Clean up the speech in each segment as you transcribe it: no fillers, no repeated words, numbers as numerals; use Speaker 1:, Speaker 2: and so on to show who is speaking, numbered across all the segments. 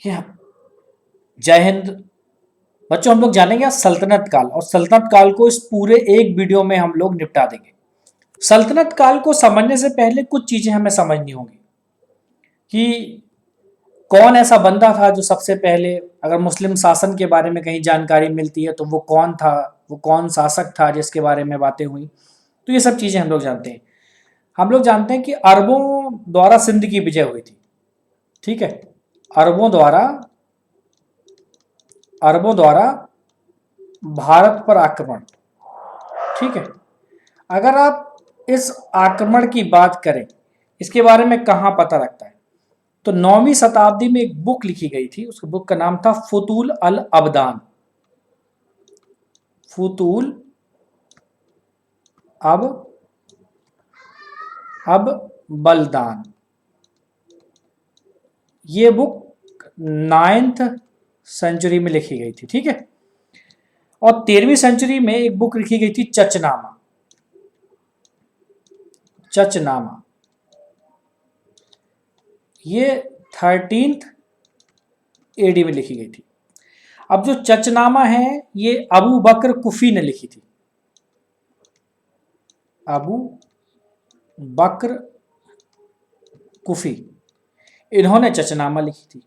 Speaker 1: या जय हिंद बच्चों। हम लोग जानेंगे आज सल्तनत काल, और सल्तनत काल को इस पूरे एक वीडियो में हम लोग निपटा देंगे। सल्तनत काल को समझने से पहले कुछ चीजें हमें समझनी होंगी कि कौन ऐसा बंदा था जो सबसे पहले, अगर मुस्लिम शासन के बारे में कहीं जानकारी मिलती है तो वो कौन था, वो कौन शासक था जिसके बारे में बातें हुई। तो ये सब चीजें हम लोग जानते हैं। हम लोग जानते हैं कि अरबों द्वारा सिंध की विजय हुई थी। ठीक है, अरबों द्वारा अरबों द्वारा भारत पर आक्रमण। ठीक है, अगर आप इस आक्रमण की बात करें, इसके बारे में कहां पता लगता है, तो 9वीं शताब्दी में एक बुक लिखी गई थी। उस बुक का नाम था फुतूल अल अबदान। फुतूल अब बलदान। ये बुक 9th सेंचुरी में लिखी गई थी। ठीक है, और 13वीं सेंचुरी में एक बुक लिखी गई थी चचनामा। चचनामा ये 13th एडी में लिखी गई थी। अब जो चचनामा है ये अबू बकर कुफी ने लिखी थी। अबू बकर कुफी, इन्होंने चचनामा लिखी थी।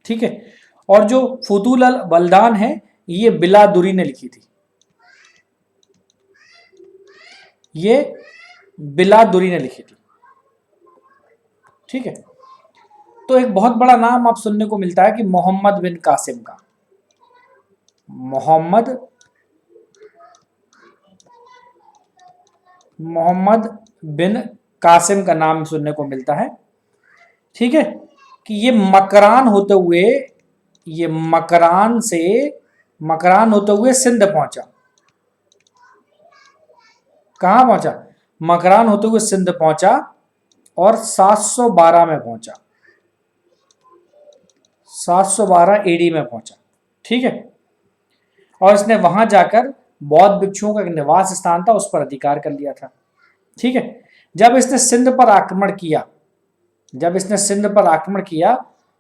Speaker 1: ठीक है, और जो फुतूल अल बलदान है ये बिलादुरी ने लिखी थी। ये बिलादुरी ने लिखी थी। ठीक है, तो एक बहुत बड़ा नाम आप सुनने को मिलता है कि मोहम्मद बिन कासिम का। मोहम्मद बिन कासिम का नाम सुनने को मिलता है। ठीक है, कि ये मकरान होते हुए, ये मकरान होते हुए सिंध पहुंचा। कहां पहुंचा? मकरान होते हुए सिंध पहुंचा और 712 में पहुंचा। 712 एडी में पहुंचा। ठीक है, और इसने वहां जाकर बौद्ध भिक्षुओं का एक निवास स्थान था, उस पर अधिकार कर लिया था। ठीक है, जब इसने सिंध पर आक्रमण किया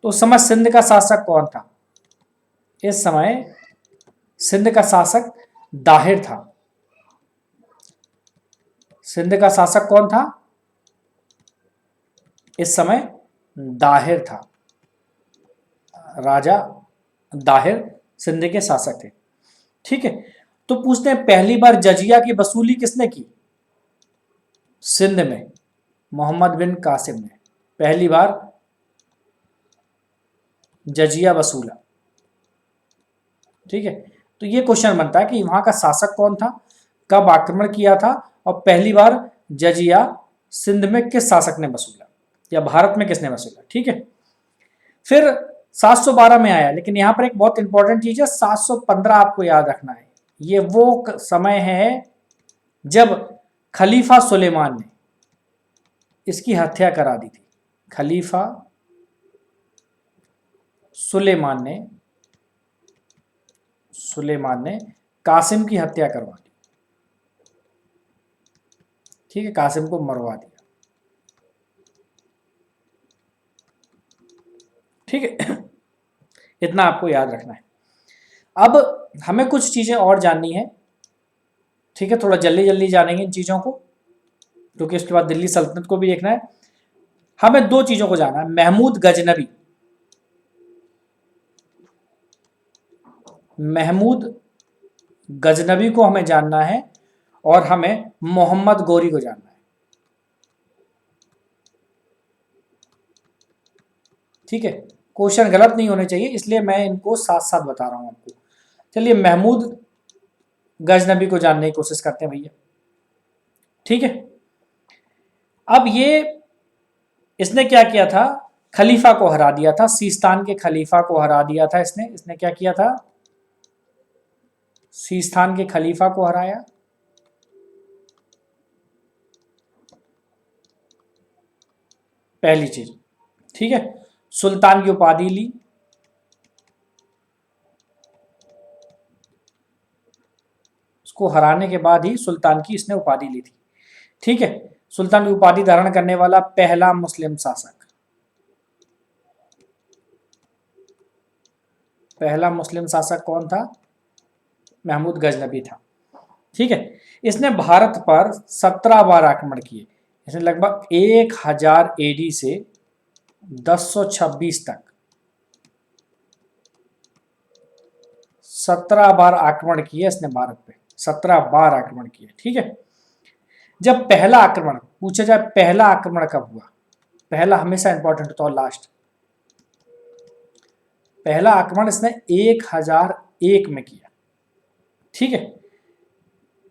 Speaker 1: तो उस समय सिंध का शासक कौन था? इस समय सिंध का शासक दाहिर था। सिंध का शासक कौन था इस समय? दाहिर था। राजा दाहिर सिंध के शासक थे। ठीक है, तो पूछते हैं पहली बार जजिया की वसूली किसने की? सिंध में मोहम्मद बिन कासिम ने पहली बार जजिया वसूला। ठीक है, तो ये क्वेश्चन बनता है कि वहां का शासक कौन था, कब आक्रमण किया था, और पहली बार जजिया सिंध में किस शासक ने वसूला, या भारत में किसने वसूला। ठीक है, फिर 712 में आया, लेकिन यहां पर एक बहुत इंपॉर्टेंट चीज है, 715 आपको याद रखना है। ये वो समय है जब खलीफा सुलेमान ने इसकी हत्या करा दी थी। खलीफा सुलेमान ने कासिम की हत्या करवा दी। ठीक है, कासिम को मरवा दिया। ठीक है, इतना आपको याद रखना है। अब हमें कुछ चीजें और जाननी है। ठीक है, थोड़ा जल्दी जल्दी जानेंगे इन चीजों को, क्योंकि इसके बाद दिल्ली सल्तनत को भी देखना है। हमें दो चीजों को जानना है, महमूद गजनबी को हमें जानना है, और हमें मोहम्मद गोरी को जानना है। ठीक है, क्वेश्चन गलत नहीं होने चाहिए, इसलिए मैं इनको साथ साथ बता रहा हूं आपको। चलिए महमूद गजनबी को जानने की कोशिश करते हैं भैया। ठीक है, अब ये इसने क्या किया था, खलीफा को हरा दिया था, सीस्तान के खलीफा को हरा दिया था इसने क्या किया था, सीस्तान के खलीफा को हराया। पहली चीज। ठीक है, सुल्तान की उपाधि ली। उसको हराने के बाद ही सुल्तान की इसने उपाधि ली थी। ठीक है, सुल्तान की उपाधि धारण करने वाला पहला मुस्लिम शासक। पहला मुस्लिम शासक कौन था? महमूद गजनबी था। ठीक है, इसने भारत पर 17 बार आक्रमण किए। इसने लगभग 1000 एडी से 1026 तक 17 बार आक्रमण किए इसने भारत पे, 17 बार आक्रमण किए। ठीक है, जब पहला आक्रमण पूछा जाए, पहला आक्रमण कब हुआ? पहला हमेशा इंपॉर्टेंट होता है लास्ट। पहला आक्रमण इसने 1001 में किया। ठीक है,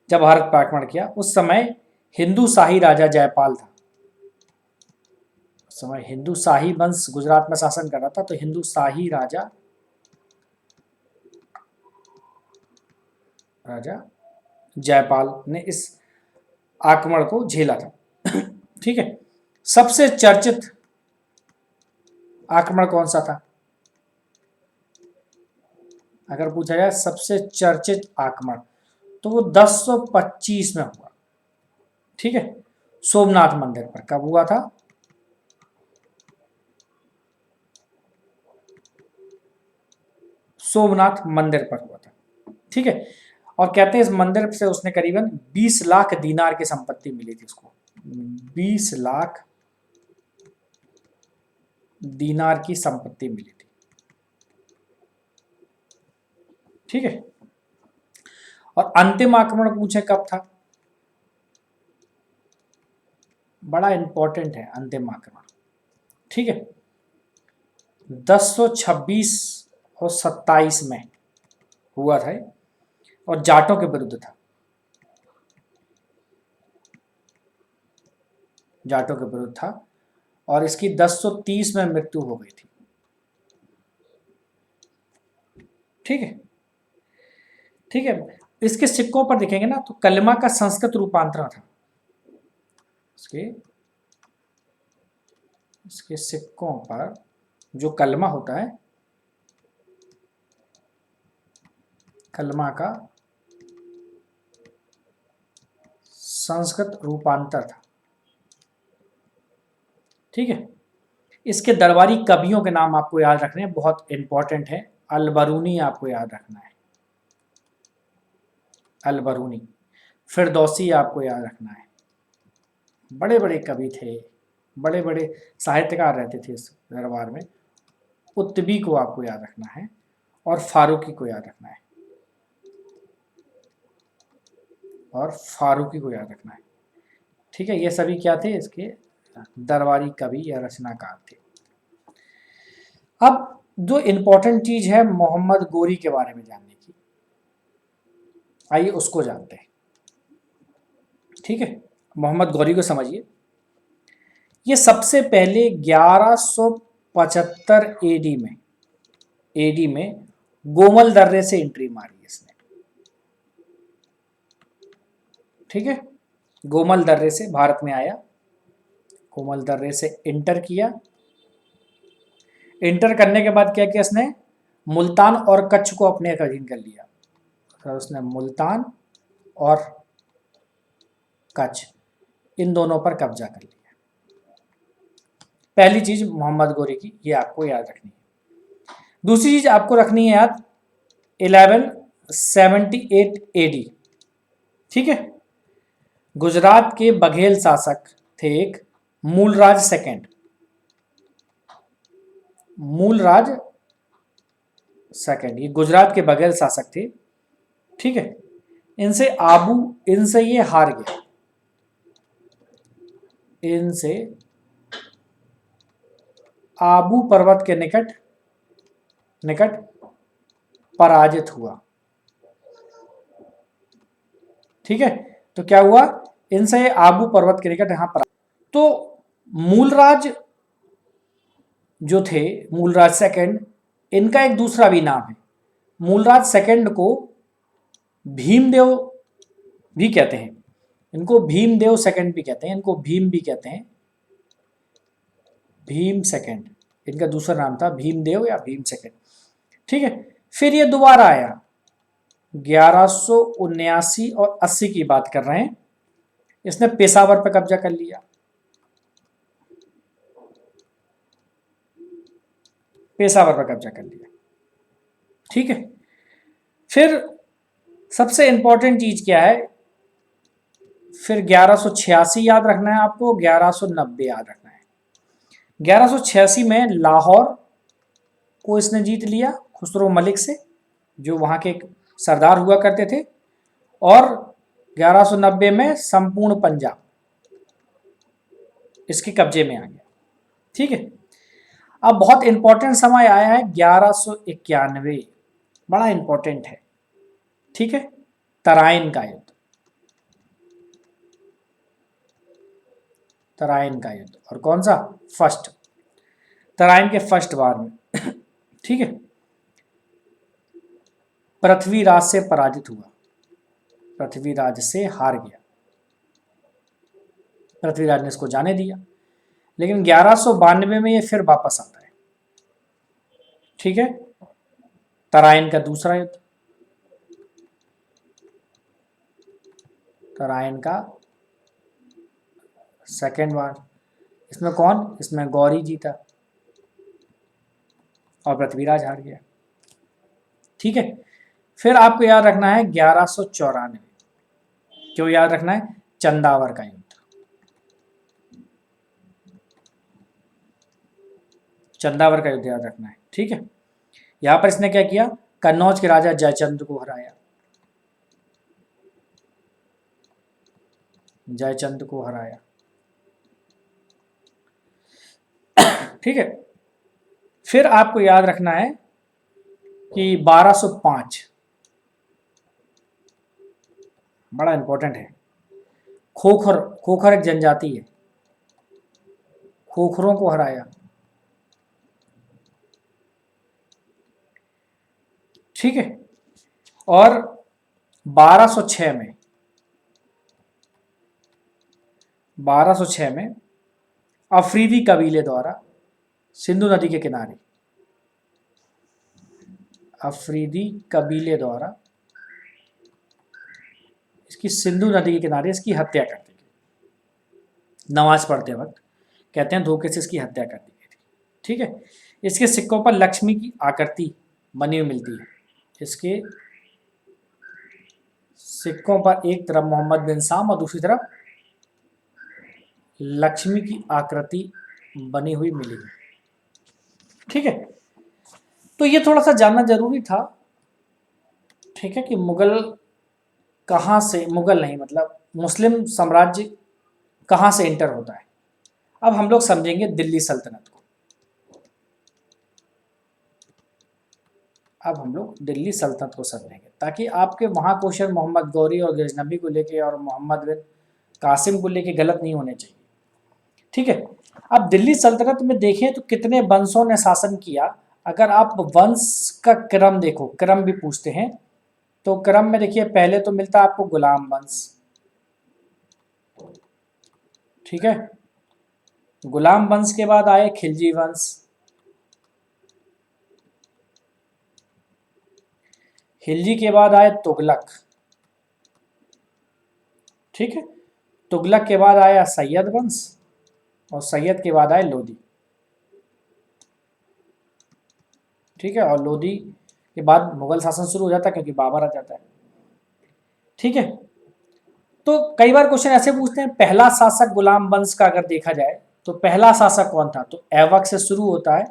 Speaker 1: जब भारत पर आक्रमण किया उस समय हिंदू शाही राजा जयपाल था। उस समय हिंदू शाही वंश गुजरात में शासन कर रहा था, तो हिंदू शाही राजा जयपाल ने इस आक्रमण को झेला था। ठीक है, सबसे चर्चित आक्रमण कौन सा था? अगर पूछा जाए सबसे चर्चित आक्रमण, तो वो 1025 में हुआ। ठीक है, सोमनाथ मंदिर पर। कब हुआ था? सोमनाथ मंदिर पर हुआ था। ठीक है, और कहते हैं इस मंदिर से उसने करीबन 20 लाख दीनार की संपत्ति मिली थी उसको। 20 लाख दीनार की संपत्ति मिली थी। ठीक है, और अंतिम आक्रमण पूछे कब था? बड़ा इंपॉर्टेंट है अंतिम आक्रमण। ठीक है, 1026 और 27 में हुआ था और जाटों के विरुद्ध था। जाटों के विरुद्ध था और इसकी 1030 में मृत्यु हो गई थी। ठीक है, ठीक है, इसके सिक्कों पर देखेंगे ना तो कलमा का संस्कृत रूपांतरण था। इसके सिक्कों पर जो कलमा होता है, कलमा का संस्कृत रूपांतर था। ठीक है, इसके दरबारी कवियों के नाम आपको याद रखने हैं, बहुत इंपॉर्टेंट है। अलबरूनी आपको याद रखना है, अलबरूनी। फिरदौसी आपको याद रखना है। बड़े बड़े कवि थे, बड़े बड़े साहित्यकार रहते थे इस दरबार में। कुतुबी को आपको याद रखना है और फारूकी को याद रखना है, और फारूकी को याद रखना है। ठीक है, ये सभी क्या थे? इसके दरबारी कवि या रचनाकार थे। अब जो इंपॉर्टेंट चीज है मोहम्मद गोरी के बारे में जानने की, आइए उसको जानते हैं। ठीक है, मोहम्मद गौरी को समझिए। ये सबसे पहले 1175 एडी में गोमल दर्रे से एंट्री मारी इसने। ठीक है, गोमल दर्रे से भारत में आया, गोमल दर्रे से इंटर किया। इंटर करने के बाद क्या किया इसने? मुल्तान और कच्छ को अपने अधीन कर लिया। तो उसने मुल्तान और कच्छ इन दोनों पर कब्जा कर लिया। पहली चीज मोहम्मद गोरी की, ये आपको याद रखनी है। दूसरी चीज आपको रखनी है याद, 1178 एडी। ठीक है, गुजरात के बघेल शासक थे एक मूलराज सेकंड। मूलराज सेकंड, ये गुजरात के बघेल शासक थे। ठीक है, इनसे ये हार गया, इनसे आबू पर्वत के निकट पराजित हुआ। ठीक है, तो क्या हुआ? इनसे आबू पर्वत के निकट यहां पर। तो मूलराज जो थे, मूलराज सेकंड, इनका एक दूसरा भी नाम है। मूलराज सेकंड को भीमदेव भी कहते हैं, इनको भीमदेव सेकंड भी कहते हैं, इनको भीम भी कहते हैं, भीम सेकंड इनका दूसरा नाम था, भीमदेव या भीम सेकंड। ठीक है, फिर ये दोबारा आया 1179 और 80 की बात कर रहे हैं। इसने पेशावर पर कब्जा कर लिया, पेशावर पर कब्जा कर लिया। ठीक है। फिर सबसे इंपॉर्टेंट चीज क्या है, फिर 1186 याद रखना है आपको, 1190 याद रखना है। 1186 में लाहौर को इसने जीत लिया खुसरो मलिक से, जो वहां के एक सरदार हुआ करते थे, और 1190 में संपूर्ण पंजाब इसके कब्जे में आ गया। ठीक है। अब बहुत इंपॉर्टेंट समय आया है 1191, बड़ा इंपॉर्टेंट है। ठीक है, तराइन का युद्ध, तराइन का युद्ध, और कौन सा, फर्स्ट, तराइन के फर्स्ट बार में ठीक है, पृथ्वीराज से पराजित हुआ, पृथ्वीराज से हार गया, पृथ्वीराज ने इसको जाने दिया। लेकिन 1192 में ये फिर वापस आता है। ठीक है, तराइन का दूसरा युद्ध, तराइन का सेकेंड बार, इसमें कौन, इसमें गौरी जीता और पृथ्वीराज हार गया। ठीक है। फिर आपको याद रखना है 1194, क्यों याद रखना है, चंदावर का युद्ध, चंदावर का युद्ध याद रखना है। ठीक है, यहां पर इसने क्या किया, कन्नौज के राजा जयचंद्र को हराया, जयचंद्र को हराया। ठीक है। फिर आपको याद रखना है कि 1205, बड़ा इंपॉर्टेंट है, खोखर, खोखर एक जनजाति है, खोखरों को हराया। ठीक है। और 1206 में, 1206 में अफरीदी कबीले द्वारा सिंधु नदी के किनारे, अफरीदी कबीले द्वारा इसकी सिंधु नदी के किनारे इसकी हत्या कर दी गई, नमाज पढ़ते वक्त कहते हैं धोखे से इसकी हत्या कर दी गई थी। ठीक है। इसके सिक्कों पर लक्ष्मी की आकृति बनी हुई मिलती है, इसके सिक्कों पर एक तरफ मोहम्मद बिन साम और दूसरी तरफ लक्ष्मी की आकृति बनी हुई मिली है। ठीक है। तो ये थोड़ा सा जानना जरूरी था। ठीक है, कि मुगल कहाँ से, मुगल नहीं मतलब मुस्लिम साम्राज्य कहाँ से एंटर होता है। अब हम लोग समझेंगे दिल्ली सल्तनत को, अब हम लोग दिल्ली सल्तनत को समझेंगे, ताकि आपके वहाँ क्वेश्चन मोहम्मद गौरी और गजनबी को लेके और मोहम्मद बिन कासिम को लेके गलत नहीं होने चाहिए। ठीक है। अब दिल्ली सल्तनत में देखें तो कितने वंशों ने शासन किया। अगर आप वंश का क्रम देखो, क्रम भी पूछते हैं, तो क्रम में देखिए पहले तो मिलता है आपको गुलाम वंश। ठीक है, गुलाम वंश के बाद आए खिलजी वंश, खिलजी के बाद आए तुगलक। ठीक है, तुगलक के बाद आया सैयद वंश, और सैयद के बाद आए लोधी। ठीक है, और लोधी के बाद मुगल शासन शुरू हो जाता है, क्योंकि बाबर आ जाता है। ठीक है। तो कई बार क्वेश्चन ऐसे पूछते हैं, पहला शासक गुलाम वंश का अगर देखा जाए तो पहला शासक कौन था, तो ऐबक से शुरू होता है,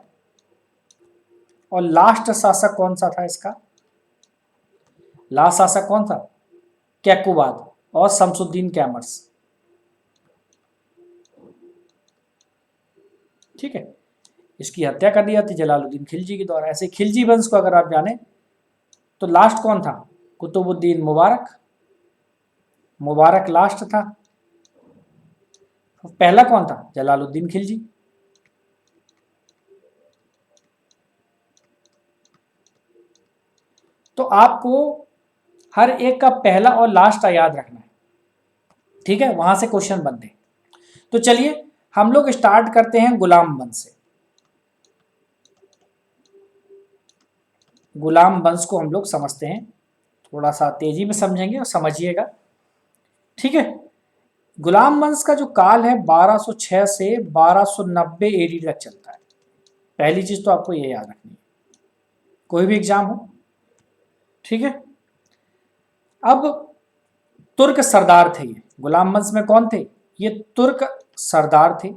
Speaker 1: और लास्ट शासक कौन सा था इसका, लास्ट शासक कौन था, कैकुबाद और शमसुद्दीन कैमर्स। ठीक है, इसकी हत्या कर दी जाती जलालुद्दीन खिलजी के द्वारा। ऐसे खिलजी वंश को अगर आप जाने तो लास्ट कौन था, कुतुबुद्दीन मुबारक, मुबारक लास्ट था। पहला कौन था, जलालुद्दीन खिलजी। तो आपको हर एक का पहला और लास्ट याद रखना है। ठीक है, वहां से क्वेश्चन बनते हैं। तो चलिए हम लोग स्टार्ट करते हैं गुलाम वंश से। गुलाम वंश को हम लोग समझते हैं, थोड़ा सा तेजी में समझेंगे और समझिएगा। ठीक है, गुलाम वंश का जो काल है 1206 से 1290 एडी तक चलता है। पहली चीज तो आपको ये याद रखनी है, कोई भी एग्जाम हो ठीक है। अब तुर्क सरदार थे ये, गुलाम वंश में कौन थे? ये तुर्क सरदार थे।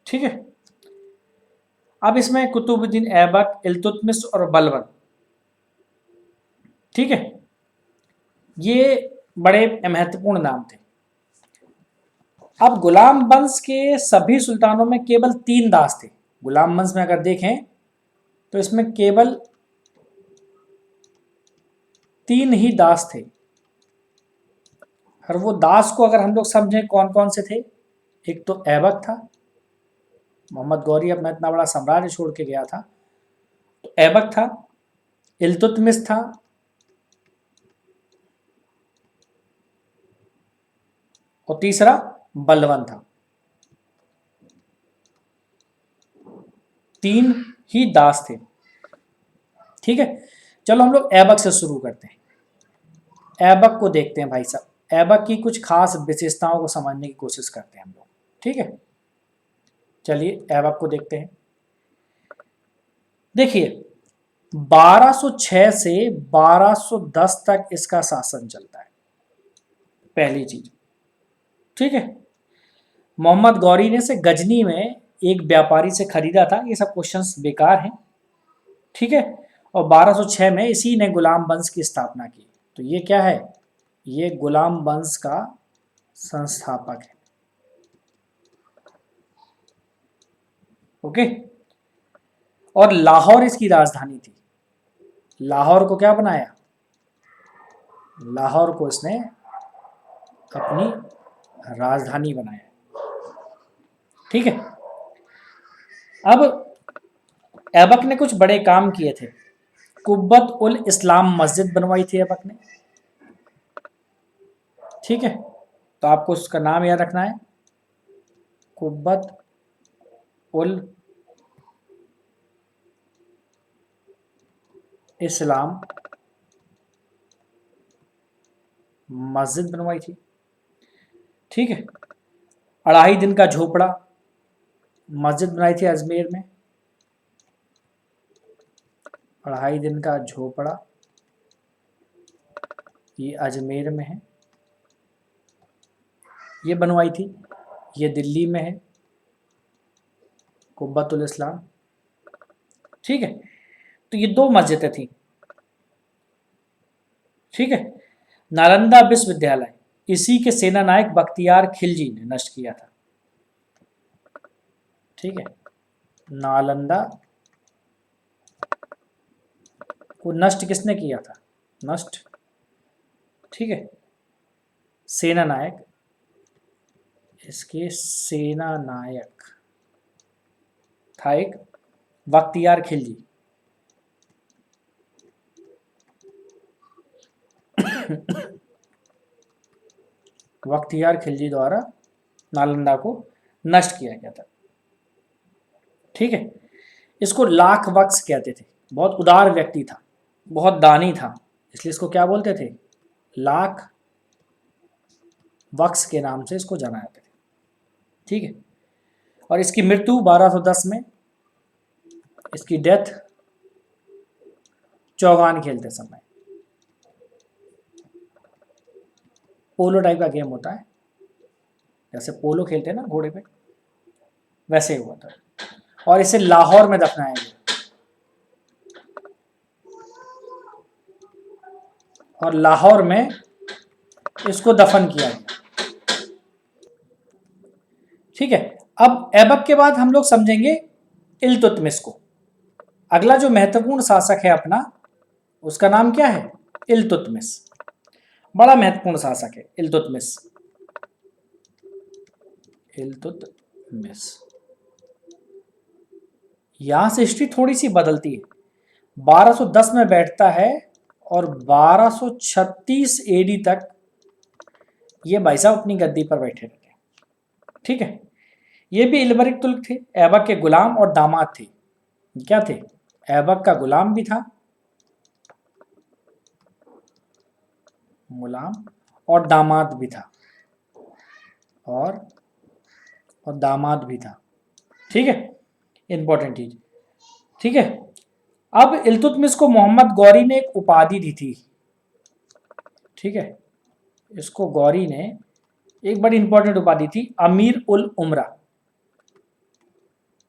Speaker 1: ठीक है। अब इसमें कुतुबुद्दीन ऐबक, इल्तुतमिश और बलबन, ठीक है, ये बड़े महत्वपूर्ण नाम थे। अब गुलाम वंश के सभी सुल्तानों में केवल 3 दास थे। गुलाम वंश में अगर देखें तो इसमें केवल 3 ही दास थे। और वो दास को अगर हम लोग समझें कौन कौन से थे, एक तो ऐबक था, मोहम्मद गौरी अपना इतना बड़ा साम्राज्य छोड़ के गया था, तो ऐबक था, इल्तुतमिश था, और तीसरा बलबन था। 3 ही दास थे। ठीक है। चलो हम लोग ऐबक से शुरू करते हैं। ऐबक को देखते हैं भाई साहब। ऐबक की कुछ खास विशेषताओं को समझने की कोशिश करते हैं हम लोग। ठीक है, चलिए ऐबक को देखते हैं। देखिए 1206 से 1210 तक इसका शासन चलता है, पहली चीज। ठीक है। मोहम्मद गौरी ने से गजनी में एक व्यापारी से खरीदा था। ये सब क्वेश्चंस बेकार हैं। ठीक है। और 1206 में इसी ने गुलाम वंश की स्थापना की। तो ये क्या है? ये गुलाम वंश का संस्थापक है। ओके। और लाहौर इसकी राजधानी थी। लाहौर को क्या बनाया? लाहौर को इसने अपनी राजधानी बनाया। ठीक है। अब ऐबक ने कुछ बड़े काम किए थे। कुब्बत उल इस्लाम मस्जिद बनवाई थी ऐबक ने। ठीक है, तो आपको उसका नाम याद रखना है, कुब्बत उल इस्लाम मस्जिद बनवाई थी। ठीक है। 2.5 दिन का झोपड़ा मस्जिद बनाई थी अजमेर में। 2.5 दिन का झोपड़ा ये अजमेर में है, ये बनवाई थी। ये दिल्ली में है, कुब्बतुल इस्लाम। ठीक है, तो ये 2 मस्जिदें थी। ठीक है। नालंदा विश्वविद्यालय इसी के सेना नायक बख्तियार खिलजी ने नष्ट किया था। ठीक है, नालंदा को नष्ट किसने किया था? नष्ट, ठीक है, सेना नायक, इसके सेना नायक था एक बख्तियार खिलजी। बख्तियार खिलजी द्वारा नालंदा को नष्ट किया गया था। ठीक है। इसको लाख वक्स कहते थे। बहुत उदार व्यक्ति था, बहुत दानी था, इसलिए इसको क्या बोलते थे? लाख वक्स के नाम से इसको जाना जाता था। ठीक है। और इसकी मृत्यु 1210 में, इसकी डेथ चौगान खेलते समय, पोलो टाइप का गेम होता है, जैसे पोलो खेलते हैं ना घोड़े पे, वैसे हुआ था। और इसे लाहौर में दफनाया गया, और लाहौर में इसको दफन किया गया। ठीक है। अब ऐबक के बाद हम लोग समझेंगे इल्तुतमिश को। अगला जो महत्वपूर्ण शासक है अपना, उसका नाम क्या है? इल्तुतमिश। बड़ा महत्वपूर्ण शासक है इल्तुतमिश। इल्तुतमिश, यहां से हिस्ट्री थोड़ी सी बदलती है। 1210 में बैठता है और 1236 एडी तक ये भाई साहब अपनी गद्दी पर बैठे रहते हैं। ठीक है। ये भी इल्बरिक तुर्क थे, ऐबक के गुलाम और दामाद थे। क्या थे? ऐबक का गुलाम भी था, गुलाम, और दामाद भी था, और दामाद भी था। ठीक है, इंपॉर्टेंट चीज। ठीक है। अब इल्तुतमिश को मोहम्मद गौरी ने एक उपाधि दी थी, ठीक है, इसको गौरी ने एक बड़ी इंपॉर्टेंट उपाधि थी, अमीर उल उमरा,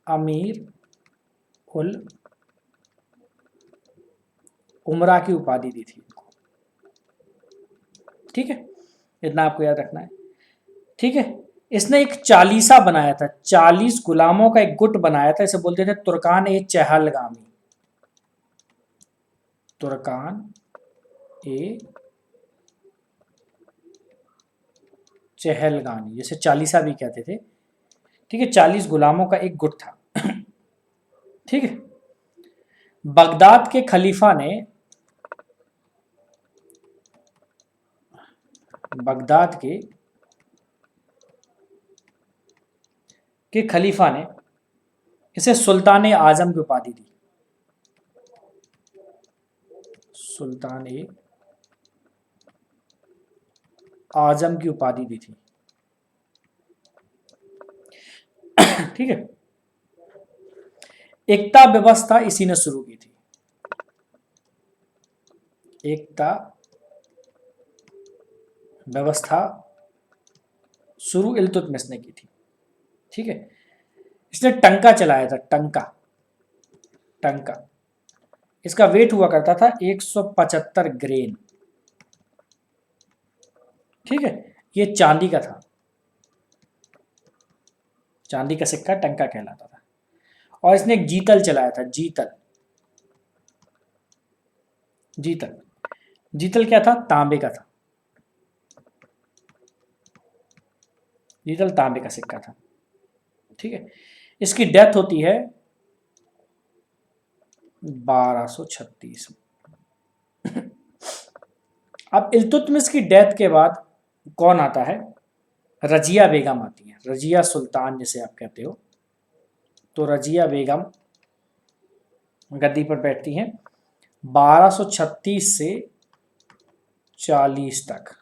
Speaker 1: अमीर उल उमरा की उपाधि दी थी, ठीक है, इतना आपको याद रखना है, ठीक है। इसने एक चालीसा बनाया था, 40 गुलामों का एक गुट बनाया था, इसे बोलते थे तुर्कान ए चहलगामी, तुर्कान ए चहलगामी, जैसे चालीसा भी कहते थे, ठीक है, 40 गुलामों का एक गुट था, ठीक है। बगदाद के खलीफा ने, बगदाद के खलीफा ने इसे सुल्तान ए आजम की उपाधि दी, सुल्तान ए आजम की उपाधि दी थी, ठीक है। एकता व्यवस्था इसी ने शुरू की थी, एकता व्यवस्था शुरू इल्तुतमिश ने की थी, ठीक है। इसने टंका चलाया था, टंका, टंका, इसका वेट हुआ करता था 175 ग्रेन, ठीक है, ये चांदी का था, चांदी का सिक्का टंका कहलाता था। और इसने एक जीतल चलाया था, जीतल, जीतल, जीतल क्या था, तांबे का था, जीतल तांबे का सिक्का था, ठीक है। इसकी डेथ होती है 1236 में। अब इल्तुतमिश की डेथ के बाद कौन आता है, रजिया बेगम आती है, रजिया सुल्तान जिसे आप कहते हो, तो रजिया बेगम गद्दी पर बैठती हैं 1236 से 40 तक,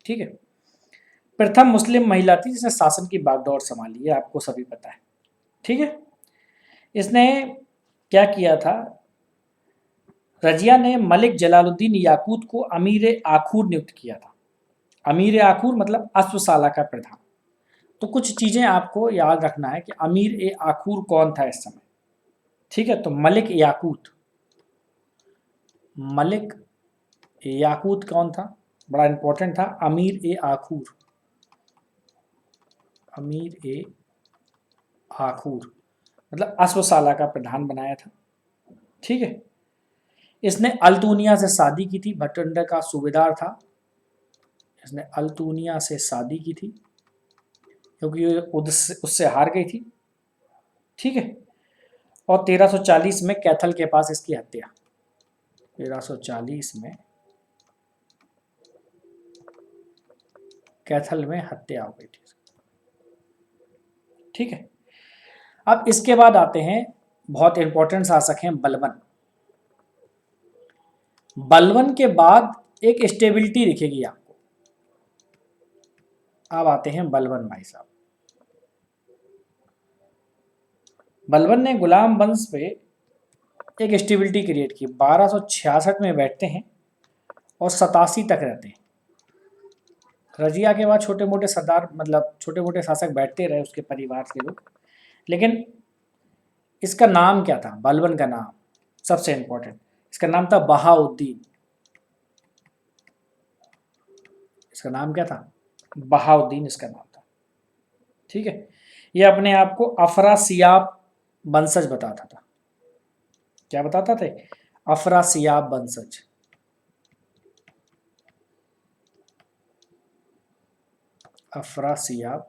Speaker 1: ठीक है। प्रथम मुस्लिम महिला थी जिसने शासन की बागडोर संभाली, है आपको सभी पता है, ठीक है। इसने क्या किया था, रजिया ने मलिक जलालुद्दीन याकूत को अमीर आखूर नियुक्त किया था, अमीर आखूर मतलब अश्वशाला का प्रधान। तो कुछ चीजें आपको याद रखना है कि अमीर ए आखूर कौन था इस समय, ठीक है। तो मलिक याकूत, मलिक याकूत कौन था, बड़ा इंपॉर्टेंट था, अमीर ए आखूर, अमीर ए आखूर मतलब अश्वशाला का प्रधान बनाया था, ठीक है। इसने अल्तुनिया से शादी की थी, भटिंडा का सूबेदार था, इसने अल्तुनिया से शादी की थी क्योंकि ये उससे हार गई थी, ठीक है। और 1340 में कैथल के पास इसकी हत्या, 1340 में कैथल में हत्या हो गई थी, ठीक है। अब इसके बाद आते हैं बहुत इंपॉर्टेंट शासक हैं बलबन, बलबन के बाद एक स्टेबिलिटी दिखेगी आपको। अब आते हैं बलबन भाई साहब, बलबन ने गुलाम वंश पे एक स्टेबिलिटी क्रिएट की, 1266 में बैठते हैं और 87 तक रहते हैं। रजिया के बाद छोटे मोटे सरदार मतलब छोटे मोटे शासक बैठते रहे उसके परिवार के लोग, लेकिन इसका नाम क्या था, बलबन का नाम सबसे इंपॉर्टेंट, इसका नाम था बहाउद्दीन, इसका नाम क्या था, बहाउद्दीन इसका नाम था, ठीक है। ये अपने आप को अफरासियाब वंशज बताता था, क्या बताता थे, अफरासियाब वंशज, अफरासियाब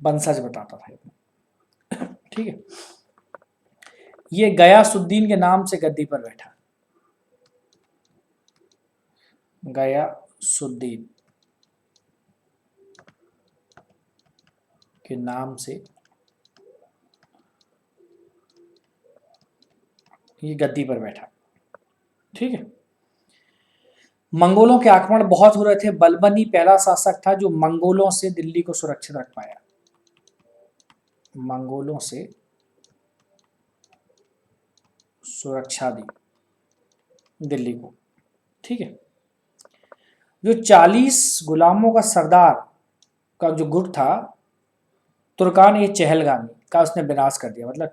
Speaker 1: वंशज बताता था, ठीक है। ये गयासुद्दीन के नाम से गद्दी पर बैठा, गयासुद्दीन के नाम से ये गद्दी पर बैठा, ठीक है। मंगोलों के आक्रमण बहुत हो रहे थे, बलबन ही पहला शासक था जो मंगोलों से दिल्ली को सुरक्षित रख पाया, मंगोलों से सुरक्षा दी दिल्ली को। ठीक है, जो 40 गुलामों का सरदार का जो गुट था तुर्कान ए चहलगामी का, उसने विनाश कर दिया। मतलब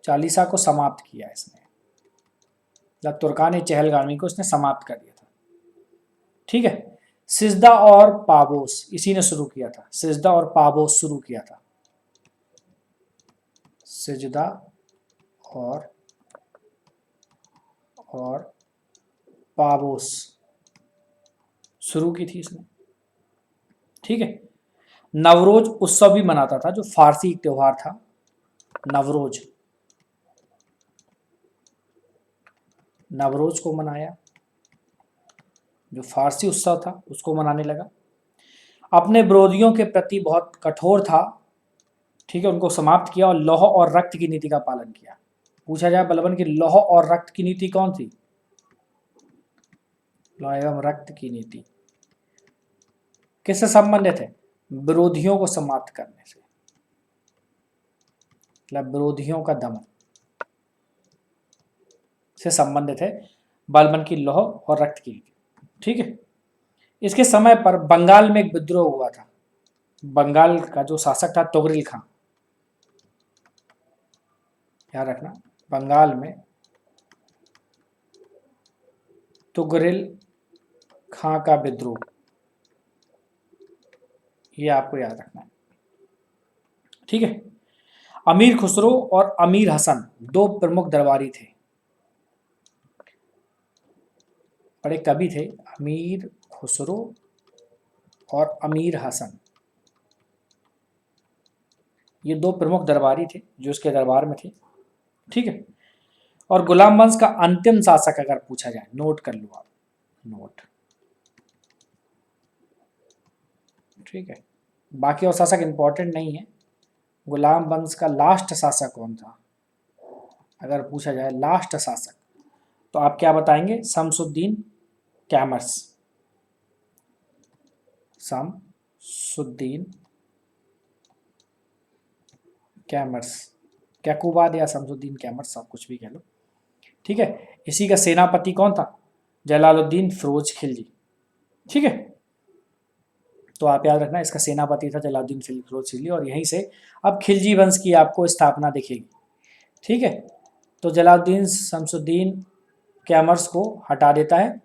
Speaker 1: चालीसा को समाप्त किया इसने, मतलब तुर्कान ए चहलगामी को उसने समाप्त कर दिया था। ठीक है, सिजदा और पाबोस इसी ने शुरू किया था, सिजदा और पाबोस शुरू किया था, सिजदा और पाबोस शुरू की थी इसने। ठीक है, नवरोज उत्सव भी मनाता था, जो फारसी त्योहार था नवरोज को मनाया, जो फारसी उत्सव था उसको मनाने लगा। अपने विरोधियों के प्रति बहुत कठोर था। ठीक है, उनको समाप्त किया और लौह और रक्त की नीति का पालन किया। पूछा जाए बलबन की लौह और रक्त की नीति कौन थी? लौह एवं रक्त की नीति किससे संबंधित है? विरोधियों को समाप्त करने से, मतलब विरोधियों का दमन से संबंधित है बलबन की लौह और रक्त की नीति। ठीक है, इसके समय पर बंगाल में एक विद्रोह हुआ था। बंगाल का जो शासक था तुगरिल खां, याद रखना, बंगाल में तुगरिल खां का विद्रोह, ये आपको याद रखना है। ठीक है, अमीर खुसरो और अमीर हसन दो प्रमुख दरबारी थे, बड़े कवि थे, अमीर खुसरो और अमीर हसन, ये दो प्रमुख दरबारी थे जो उसके दरबार में थे। ठीक है, और गुलाम वंश का अंतिम शासक अगर पूछा जाए, नोट कर लो आप, नोट। ठीक है, बाकी और शासक इंपॉर्टेंट नहीं है। गुलाम वंश का लास्ट शासक कौन था अगर पूछा जाए, लास्ट शासक, तो आप क्या बताएंगे? शमसुद्दीन कैमर्स, शमसुद्दीन कैमर्स, कैकुबाद या शमसुद्दीन कैमर्स, आप कुछ भी कह लो। ठीक है, इसी का सेनापति कौन था? जलालुद्दीन फिरोज खिलजी। ठीक है, तो आप याद रखना इसका सेनापति था जलालुद्दीन फिरोज खिलजी, और यहीं से अब खिलजी वंश की आपको स्थापना दिखेगी। ठीक है, तो जलालुद्दीन शमसुद्दीन कैमर्स को हटा देता है।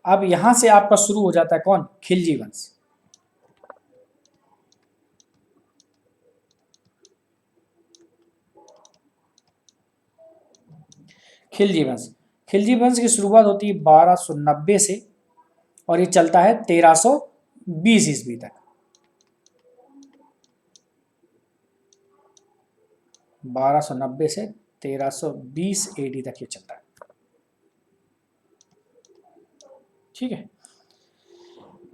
Speaker 1: अब यहां से आपका शुरू हो जाता है कौन? खिलजी वंश। खिलजी वंश, खिलजी वंश की शुरुआत होती है 1290 से और ये चलता है 1320 ईस्वी तक। 1290 से 1320 एडी तक ये चलता है। ठीक है,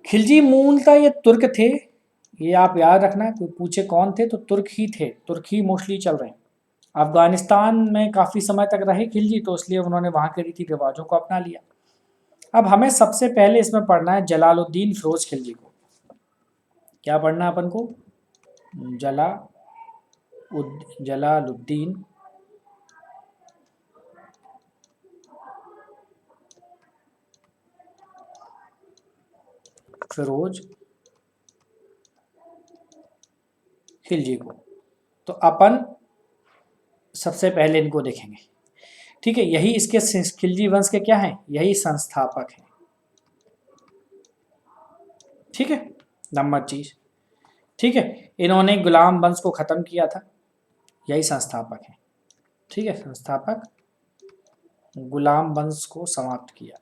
Speaker 1: खिलजी मूलतः ये तुर्क थे, ये आप याद रखना, कोई पूछे कौन थे तो तुर्क ही थे, तुर्क ही मोस्टली चल रहे हैं। अफगानिस्तान में काफ़ी समय तक रहे खिलजी, तो इसलिए उन्होंने वहाँ के रीति रिवाजों को अपना लिया। अब हमें सबसे पहले इसमें पढ़ना है जलालुद्दीन फिरोज खिलजी को। क्या पढ़ना है अपन को? जलालुद्दीन फिरोज खिलजी को। तो अपन सबसे पहले इनको देखेंगे। ठीक है, यही इसके खिलजी वंश के क्या हैं? यही संस्थापक हैं। ठीक है, नंबर चीज। ठीक है, इन्होंने गुलाम वंश को खत्म किया था, यही संस्थापक हैं। ठीक है, संस्थापक गुलाम वंश को समाप्त किया।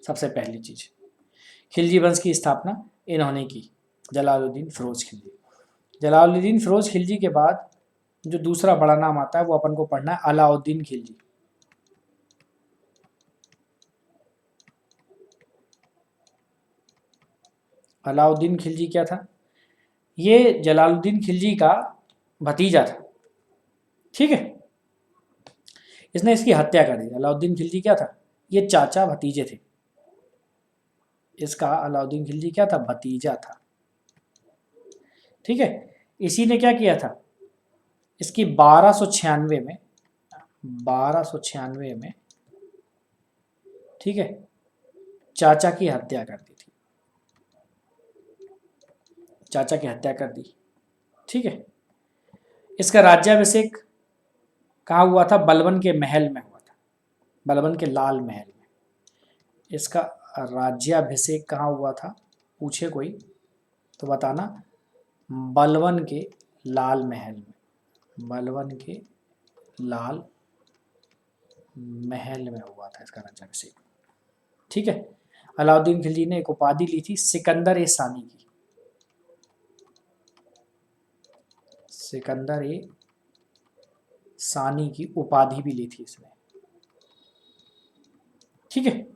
Speaker 1: सबसे पहली चीज, खिलजी वंश की स्थापना इन्होंने की, जलालुद्दीन फिरोज खिलजी। जलालुद्दीन फिरोज खिलजी के बाद जो दूसरा बड़ा नाम आता है वो अपन को पढ़ना है अलाउद्दीन खिलजी। अलाउद्दीन खिलजी क्या था? ये जलालुद्दीन खिलजी का भतीजा था। ठीक है, इसने इसकी हत्या कर दी। अलाउद्दीन खिलजी क्या था? ये चाचा भतीजे थे। इसका अलाउद्दीन खिलजी क्या था, भतीजा था। ठीक है, इसी ने क्या किया था, इसकी 1296 में, 1296 में, ठीक है, चाचा की हत्या कर दी थी, चाचा की हत्या कर दी। ठीक है, इसका राज्याभिषेक कहाँ हुआ था, बलबन के महल में हुआ था, बलबन के लाल महल में। इसका राज्याभिषेक कहाँ हुआ था, पूछे कोई तो बताना, बलबन के लाल महल में, बलबन के लाल महल में हुआ था इसका राज्याभिषेक। ठीक है, अलाउद्दीन खिलजी ने एक उपाधि ली थी सिकंदर ए सानी की, सिकंदर ए सानी की उपाधि भी ली थी इसने। ठीक है,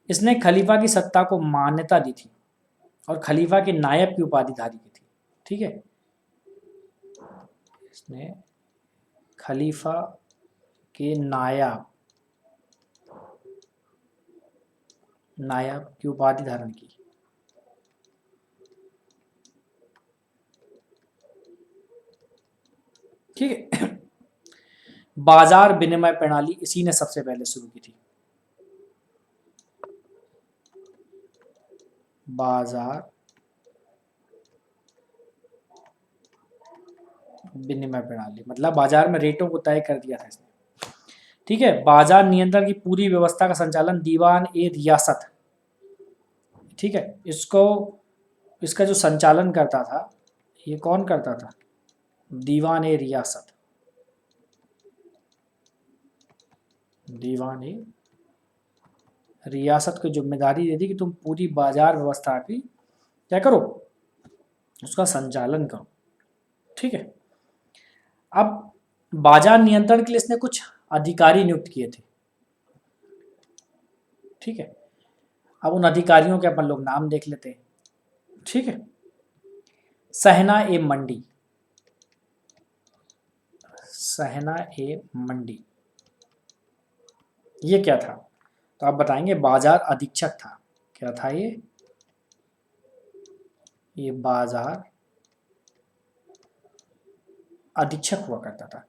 Speaker 1: इसने खलीफा की सत्ता को मान्यता दी थी और खलीफा के नायब की उपाधि धारी की थी। ठीक है, इसने खलीफा के नायब की उपाधि धारण की। ठीक है, बाजार विनिमय प्रणाली इसी ने सबसे पहले शुरू की थी, बाजार विनिमय प्रणाली मतलब बाजार में रेटों को तय कर दिया था इसने। ठीक है, बाजार नियंत्रण की पूरी व्यवस्था का संचालन दीवान ए रियासत, ठीक है, इसको, इसका जो संचालन करता था ये कौन करता था, दीवान ए रियासत, दीवान ए रियासत को जिम्मेदारी दे दी कि तुम पूरी बाजार व्यवस्था की क्या करो, उसका संचालन करो। ठीक है, अब बाजार नियंत्रण के लिए इसने कुछ अधिकारी नियुक्त किए थे। ठीक है, अब उन अधिकारियों के अपन लोग नाम देख लेते हैं। ठीक है, सहना ए मंडी, सहना ए मंडी ये क्या था, तो आप बताएंगे बाजार अधीक्षक था। क्या था ये बाजार अधीक्षक हुआ करता था।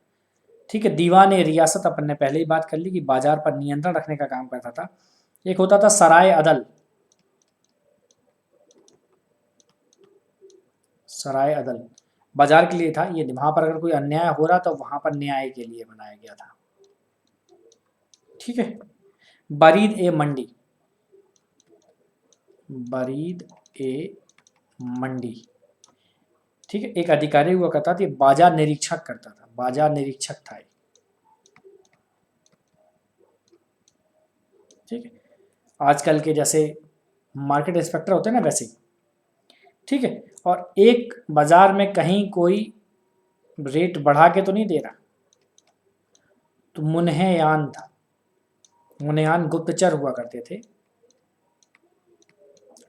Speaker 1: ठीक है, दीवान ए रियासत अपन ने पहले ही बात कर ली कि बाजार पर नियंत्रण रखने का काम करता था। एक होता था सराय अदल, सराय अदल बाजार के लिए था, ये वहां पर अगर कोई अन्याय हो रहा तो वहां पर न्याय के लिए बनाया गया था। ठीक है, बरीद ए मंडी, बरीद ए मंडी, ठीक है, एक अधिकारी हुआ करता था, बाजार निरीक्षक करता था, बाजार निरीक्षक था। ठीक है, आजकल के जैसे मार्केट इंस्पेक्टर होते हैं ना वैसे ही। ठीक है, और एक बाजार में कहीं कोई रेट बढ़ा के तो नहीं दे रहा, तो मुन्हेयान था, मुन्हेयान गुप्तचर हुआ करते थे,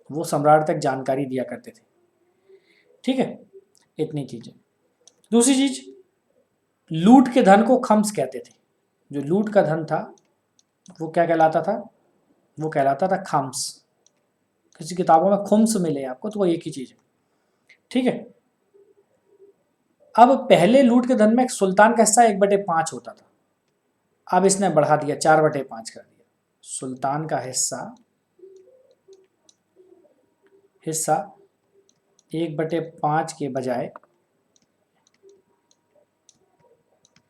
Speaker 1: वो सम्राट तक जानकारी दिया करते थे। ठीक है, इतनी चीजें। दूसरी चीज, लूट के धन को खम्स कहते थे, जो लूट का धन था वो क्या कहलाता था, वो कहलाता था खम्स। किसी किताबों में खुम्स मिले आपको तो वो एक ही चीज है। ठीक है, अब पहले लूट के धन में सुल्तान का हिस्सा 1/5 होता था, अब इसने बढ़ा दिया 4/5 कर दिया। सुल्तान का हिस्सा 1/5 के बजाय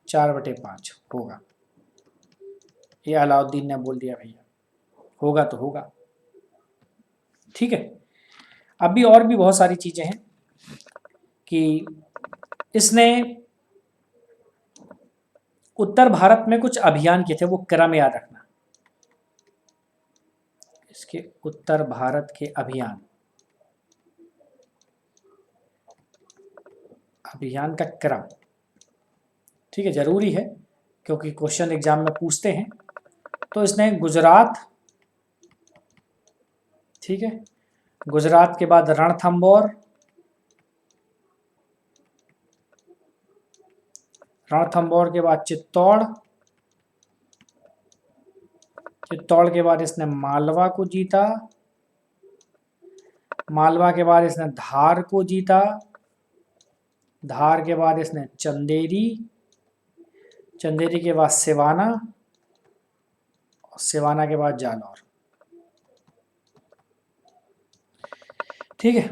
Speaker 1: 4/5 होगा। ये अलाउद्दीन ने बोल दिया भैया, होगा तो होगा। ठीक है, अभी और भी बहुत सारी चीजें हैं कि इसने उत्तर भारत में कुछ अभियान किए थे, वो क्रम याद रखना, इसके उत्तर भारत के अभियान, अभियान का क्रम। ठीक है, जरूरी है क्योंकि क्वेश्चन एग्जाम में पूछते हैं। तो इसने गुजरात, ठीक है, गुजरात के बाद रणथंबोर, रणथंबोर के बाद चित्तौड़, चित्तौड़ के बाद इसने मालवा को जीता, मालवा के बाद इसने धार को जीता, धार के बाद इसने चंदेरी, चंदेरी के बाद सिवाना, सिवाना के बाद जालौर। ठीक है,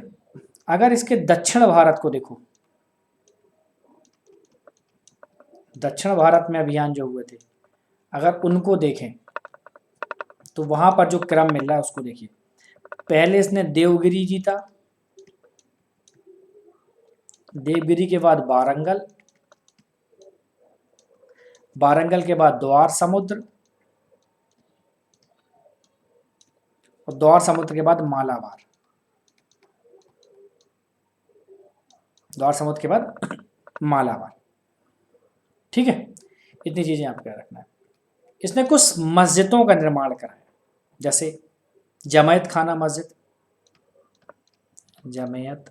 Speaker 1: अगर इसके दक्षिण भारत को देखो, दक्षिण भारत में अभियान जो हुए थे अगर उनको देखें तो वहां पर जो क्रम मिल रहा है उसको देखिए। पहले इसने देवगिरी जीता, देवगिरी के बाद वारंगल, वारंगल के बाद द्वार समुद्र, और द्वार समुद्र के बाद मालाबार, द्वार समुद्र के बाद मालाबार। ठीक है, इतनी चीजें आपको याद रखना है। इसने कुछ मस्जिदों का निर्माण कराया, जैसे जमैत खाना मस्जिद, जमैत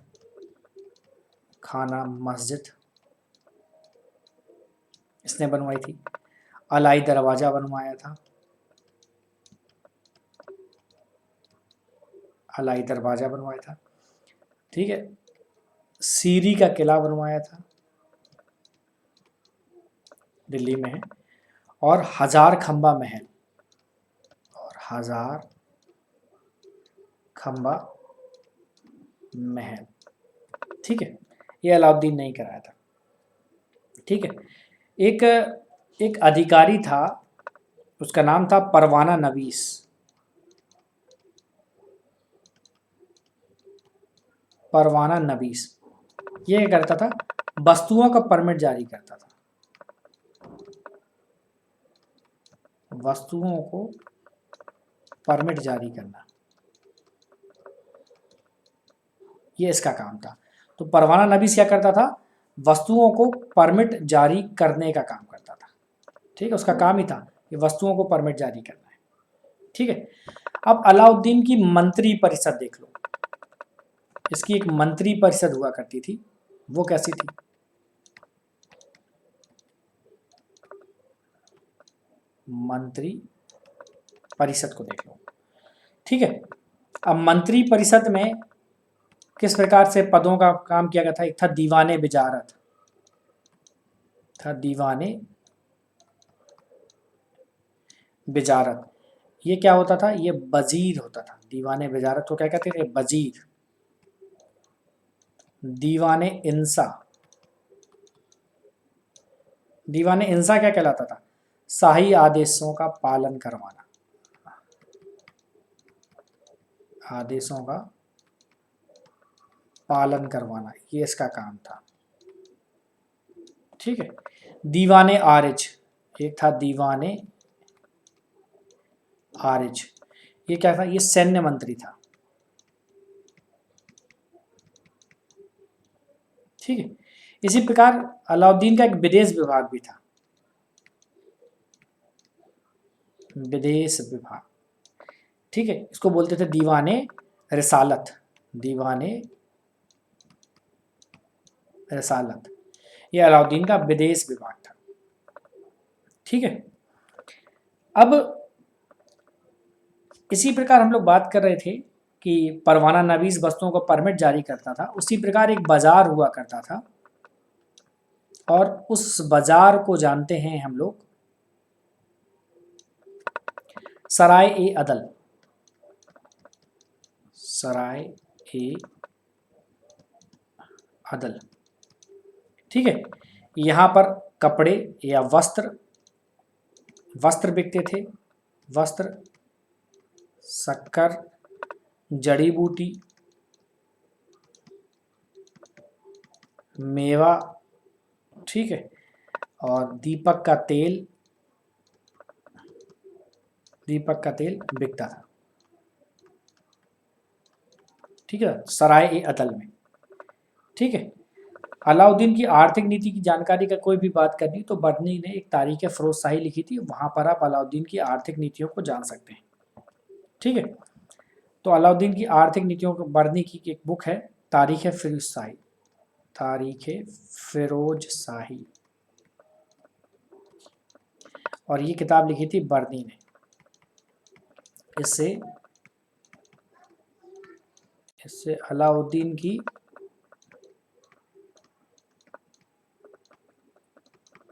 Speaker 1: खाना मस्जिद इसने बनवाई थी। अलाई दरवाजा बनवाया था, अलाई दरवाजा बनवाया था। ठीक है, सीरी का किला बनवाया था, दिल्ली में है, और हजार खंबा महल, और हजार खंबा महल। ठीक है, ये अलाउद्दीन ने ही कराया था। ठीक है, एक एक अधिकारी था, उसका नाम था परवाना नवीस। परवाना नवीस ये क्या करता था, वस्तुओं का परमिट जारी करता था, वस्तुओं को परमिट जारी करना, ये इसका काम था। तो परवाना नवीस क्या करता था, वस्तुओं को परमिट जारी करने का काम करता था। ठीक है, उसका काम ही था कि वस्तुओं को परमिट जारी करना है। ठीक है, अब अलाउद्दीन की मंत्री परिषद देख लो, इसकी एक मंत्री परिषद हुआ करती थी, वो कैसी थी, मंत्री परिषद को देख लो। ठीक है, अब मंत्री परिषद में किस प्रकार से पदों का काम किया गया था, एक था दीवाने विजारत, था दीवाने विजारत, ये क्या होता था, ये वजीर होता था। दीवाने विजारत को क्या कहते थे, वजीर। दीवाने इंसा, दीवाने इंसा क्या कहलाता था, शाही आदेशों का पालन करवाना, आदेशों का पालन करवाना, ये इसका काम था। ठीक है, दीवाने आरिज, एक था दीवाने आरिज, ये क्या था, ये सैन्य मंत्री था। ठीक है, इसी प्रकार अलाउद्दीन का एक विदेश विभाग भी था, विदेश विभाग। ठीक है, इसको बोलते थे दीवाने रिसालत, दीवाने रिसालत, ये अलाउद्दीन का विदेश विभाग था। ठीक है, अब इसी प्रकार हम लोग बात कर रहे थे कि परवाना नवीस वस्तुओं को परमिट जारी करता था, उसी प्रकार एक बाजार हुआ करता था, और उस बाजार को जानते हैं हम लोग सराय ए अदल, सराय ए अदल। ठीक है, यहाँ पर कपड़े या वस्त्र, वस्त्र बिकते थे, वस्त्र, शक्कर, जड़ी बूटी, मेवा। ठीक है, और दीपक का तेल, दीपक का तेल बिकता था। ठीक है, सराय ए अदल में। ठीक है, अलाउद्दीन की आर्थिक नीति की जानकारी का कोई भी बात करनी तो बर्नी ने एक तारीख फिरोजशाही लिखी थी, वहां पर आप अलाउद्दीन की आर्थिक नीतियों को जान सकते हैं। ठीक है, तो अलाउद्दीन की आर्थिक नीतियों को बर्नी की एक बुक है तारीख फिरोजशाही, तारीख फिरोजशाही, और ये किताब लिखी थी बर्नी ने। इससे अलाउद्दीन की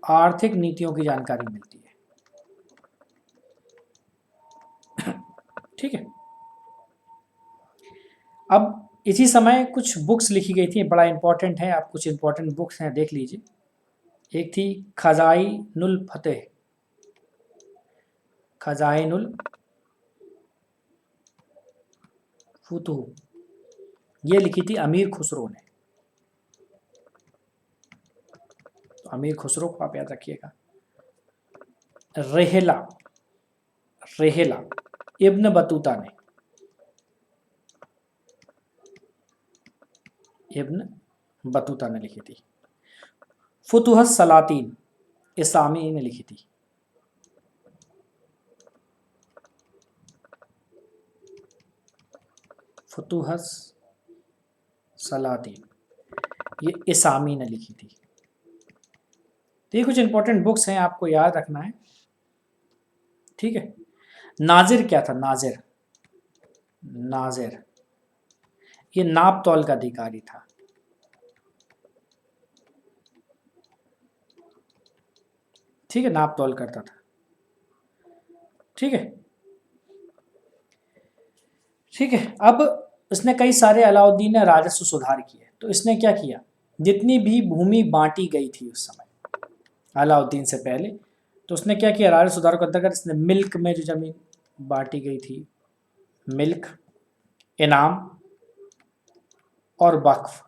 Speaker 1: आर्थिक नीतियों की जानकारी मिलती है। ठीक है। अब इसी समय कुछ बुक्स लिखी गई थी, बड़ा इंपॉर्टेंट है, आप कुछ इंपॉर्टेंट बुक्स हैं देख लीजिए। एक थी खजाइनुल फतेह, खजाइनुल फुतूह, ये लिखी थी अमीर खुसरो ने। तो अमीर खुसरो को आप याद रखिएगा। रेहला, रेहला इब्न बतूता ने, इब्न बतूता ने लिखी थी। फुतुहस सलातीन इसामी ने लिखी थी। फुतुहस सलातीन ये इसामी ने लिखी थी। तो ये कुछ इंपॉर्टेंट बुक्स हैं, आपको याद रखना है। ठीक है। नाजिर क्या था? नाजिर, नाजिर ये नाप तौल का अधिकारी था। ठीक है, नाप तौल करता था। ठीक है, ठीक है। अब इसने कई सारे, अलाउद्दीन ने राजस्व सुधार किए। तो इसने क्या किया, जितनी भी भूमि बांटी गई थी उस समय अलाउद्दीन से पहले, तो उसने क्या किया, राजस्व सुधार के अंतर्गत इसने मिल्क में जो जमीन बांटी गई थी, मिल्क, इनाम और वक्फ,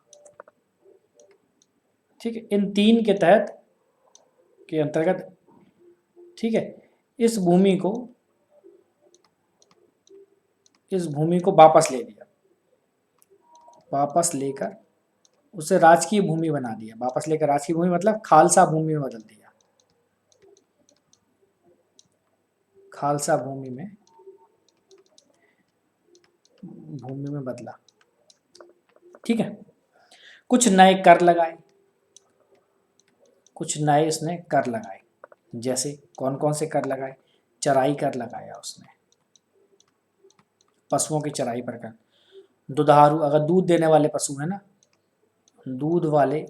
Speaker 1: ठीक है, इन तीन के तहत के अंतर्गत, ठीक है, इस भूमि को वापस ले लिया, वापस लेकर उसे राजकीय भूमि बना दिया। वापस लेकर राजकीय भूमि मतलब खालसा भूमि में बदल दिया, खालसा भूमि में बदला। ठीक है। कुछ नए कर लगाए, कुछ नए इसने कर लगाए। जैसे कौन कौन से कर लगाए? चराई कर लगाया उसने, पशुओं की चराई पर कर। दुधारू, अगर दूध देने वाले पशु है ना, दूध वाले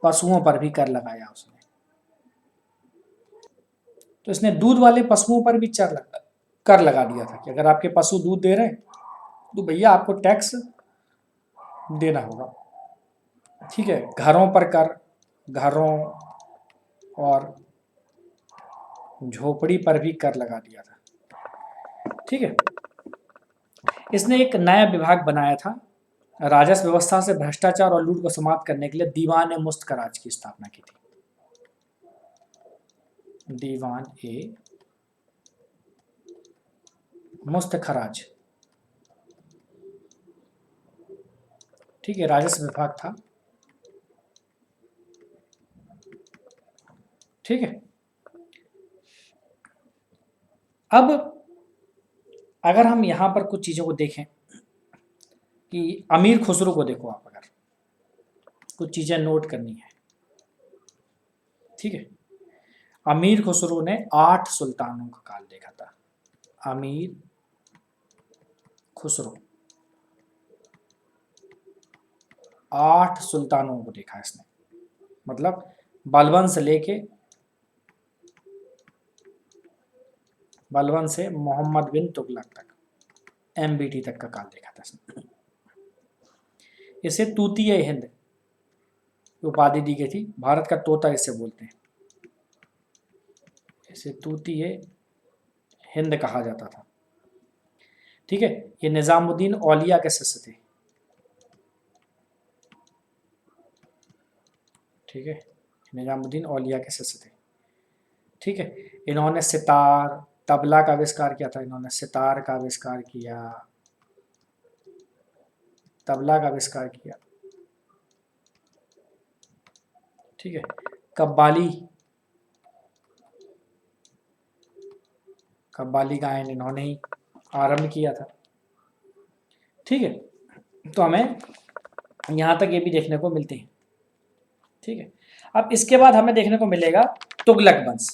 Speaker 1: पशुओं पर भी कर लगाया उसने। तो इसने दूध वाले पशुओं पर भी कर लगा दिया था कि अगर आपके पशु दूध दे रहे हैं तो भैया आपको टैक्स देना होगा। ठीक है। घरों पर कर, घरों और झोपड़ी पर भी कर लगा दिया था। ठीक है। इसने एक नया विभाग बनाया था, राजस्व व्यवस्था से भ्रष्टाचार और लूट को समाप्त करने के लिए दीवान ए मुस्तखराज की स्थापना की थी। दीवान ए मुस्तखराज, ठीक है, राजस्व विभाग था। ठीक है। अब अगर हम यहां पर कुछ चीजों को देखें कि अमीर खुसरो को देखो आप, अगर कुछ चीजें नोट करनी है। ठीक है। अमीर खुसरो ने 8 सुल्तानों का काल देखा था। अमीर खुसरो 8 सुल्तानों को देखा इसने, मतलब बलबन से मोहम्मद बिन तुगलक तक, MBT तक का काल देखा था इसने। इसे तूतीय हिंद उपाधि दी गई थी, भारत का तोता इसे बोलते हैं, इसे तूतीय हिंद कहा जाता था। ठीक है। ये निजामुद्दीन औलिया के शिष्य थे। ठीक है, निजामुद्दीन औलिया के शिष्य थे। ठीक है। इन्होंने सितार, तबला का आविष्कार किया था। इन्होंने सितार का आविष्कार किया, तबला का आविष्कार किया। ठीक है। कव्वाली गायन इन्होंने ही आरंभ किया था। ठीक है। तो हमें यहाँ तक ये भी देखने को मिलते हैं। ठीक है। अब इसके बाद हमें देखने को मिलेगा तुगलक वंश।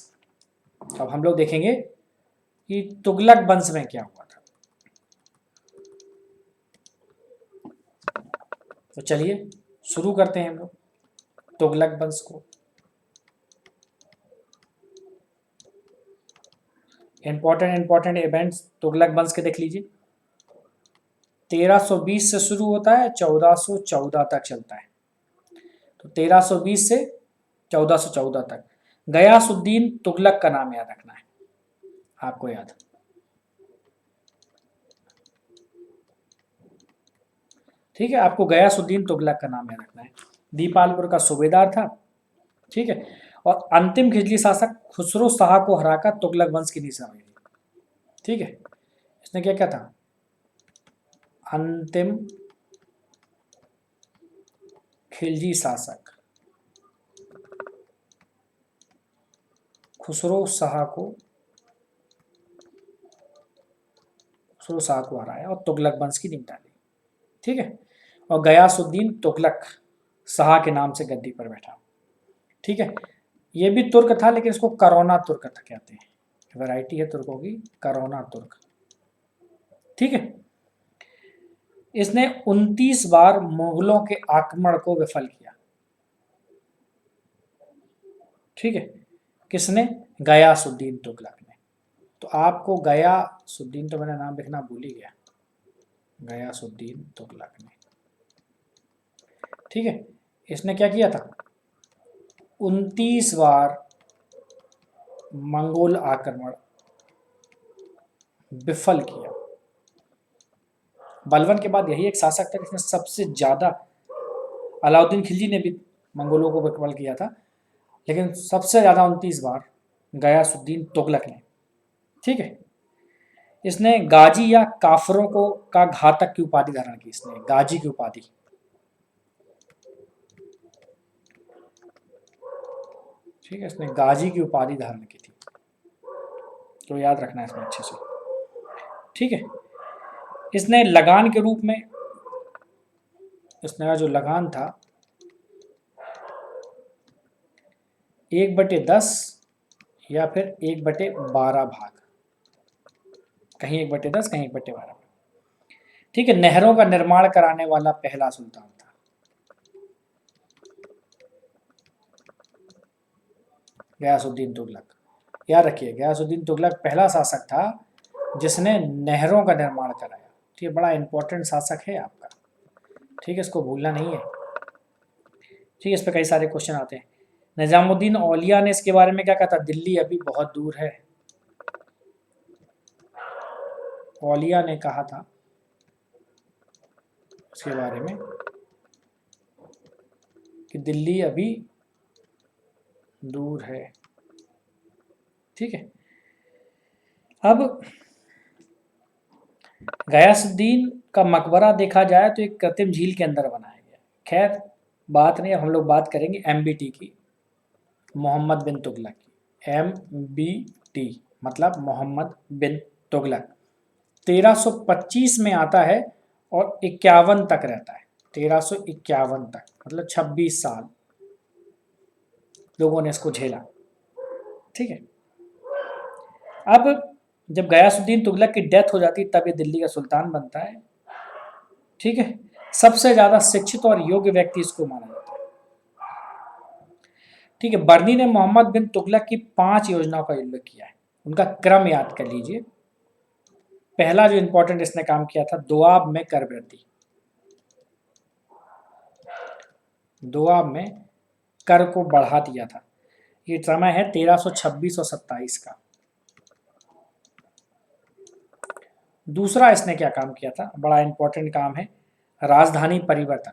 Speaker 1: अब हम लोग देखेंगे कि तुगलक वंश में क्या हुआ था। तो चलिए शुरू करते हैं हम लोग तुगलक वंश को। इंपॉर्टेंट इवेंट्स तुगलक वंश के देख लीजिए। 1320 से शुरू होता है, 1414 तक चलता है। तो 1320 से 1414 तक। गयासुद्दीन तुगलक का नाम याद रखना है आपको, याद। ठीक है, आपको गयासुद्दीन तुगलक का नाम याद रखना है। दीपालपुर का सूबेदार था। ठीक है, और अंतिम खिजली शासक खुसरो शाह को हराकर तुगलक वंश की नींव रखी। ठीक है, इसने क्या क्या था, अंतिम खिलजी शासक खुसरो शाह को हराया और तुगलक वंश की नींव डाली। ठीक है, और गयासुद्दीन तुगलक शाह के नाम से गद्दी पर बैठा। ठीक है, ये भी तुर्क था लेकिन इसको करोना तुर्क कहते हैं, वैरायटी है तुर्कों की, करोना तुर्क। ठीक है, इसने 29 बार मुगलों के आक्रमण को विफल किया। ठीक है, किसने, गयासुद्दीन तुगलक ने। तो आपको गयासुद्दीन, तो मैंने नाम लिखना भूल ही गया, गयासुद्दीन तुगलक ने। ठीक है, इसने क्या किया था, 29 बार मंगोल आक्रमण विफल किया। बलबन के बाद यही एक शासक था जिसने सबसे ज्यादा, अलाउद्दीन खिलजी ने भी मंगोलों को विफल किया था, लेकिन सबसे ज्यादा 29 बार गयासुद्दीन तुगलक ने। ठीक है, इसने गाजी या काफरों को का घातक की उपाधि धारण की, इसने गाजी की उपाधि। ठीक है, इसने गाजी की उपाधि धारण की थी, तो याद रखना है इसमें अच्छे से। ठीक है, इसने लगान के रूप में, इसने जो लगान था 1/10 या फिर 1/12 भाग, कहीं 1/10 कहीं 1/12। ठीक है, नहरों का निर्माण कराने वाला पहला सुल्तान था गयासुद्दीन तुगलक। याद रखिए, गयासुद्दीन तुगलक पहला शासक था जिसने नहरों का निर्माण कराया। ठीक है, बड़ा इंपॉर्टेंट शासक है आपका। ठीक है, इसको भूलना नहीं है। ठीक है, इस पर कई सारे क्वेश्चन आते हैं। निजामुद्दीन औलिया ने इसके बारे में क्या कहा था, दिल्ली अभी बहुत दूर है। औलिया ने कहा था इसके बारे में कि दिल्ली अभी दूर है। ठीक है, अब गयासुद्दीन का मकबरा देखा जाए तो एक कृत्रिम झील के अंदर बनाया गया। खैर बात नहीं, अब हम लोग बात करेंगे MBT की, मोहम्मद बिन तुगलक की। MBT मतलब मोहम्मद बिन तुगलक 1325 में आता है और 51 तक रहता है। 1351 तक मतलब 26 साल लोगों ने इसको झेला। ठीक है, अब जब गयासुद्दीन तुगलक की डेथ हो जाती तब ये दिल्ली का सुल्तान बनता है। ठीक है, सबसे ज्यादा शिक्षित और योग्य व्यक्ति इसको माना जाता है। ठीक है, बर्नी ने मोहम्मद बिन तुगलक की 5 योजनाओं का उल्लेख किया है, उनका क्रम याद कर लीजिए। पहला जो इंपॉर्टेंट इसने काम किया था, दोआब में कर वृद्धि। दोआब में कर को बढ़ा दिया था। ये समय है 1326 और 27 का। दूसरा इसने क्या काम किया था, बड़ा इंपॉर्टेंट काम है, राजधानी परिवर्तन।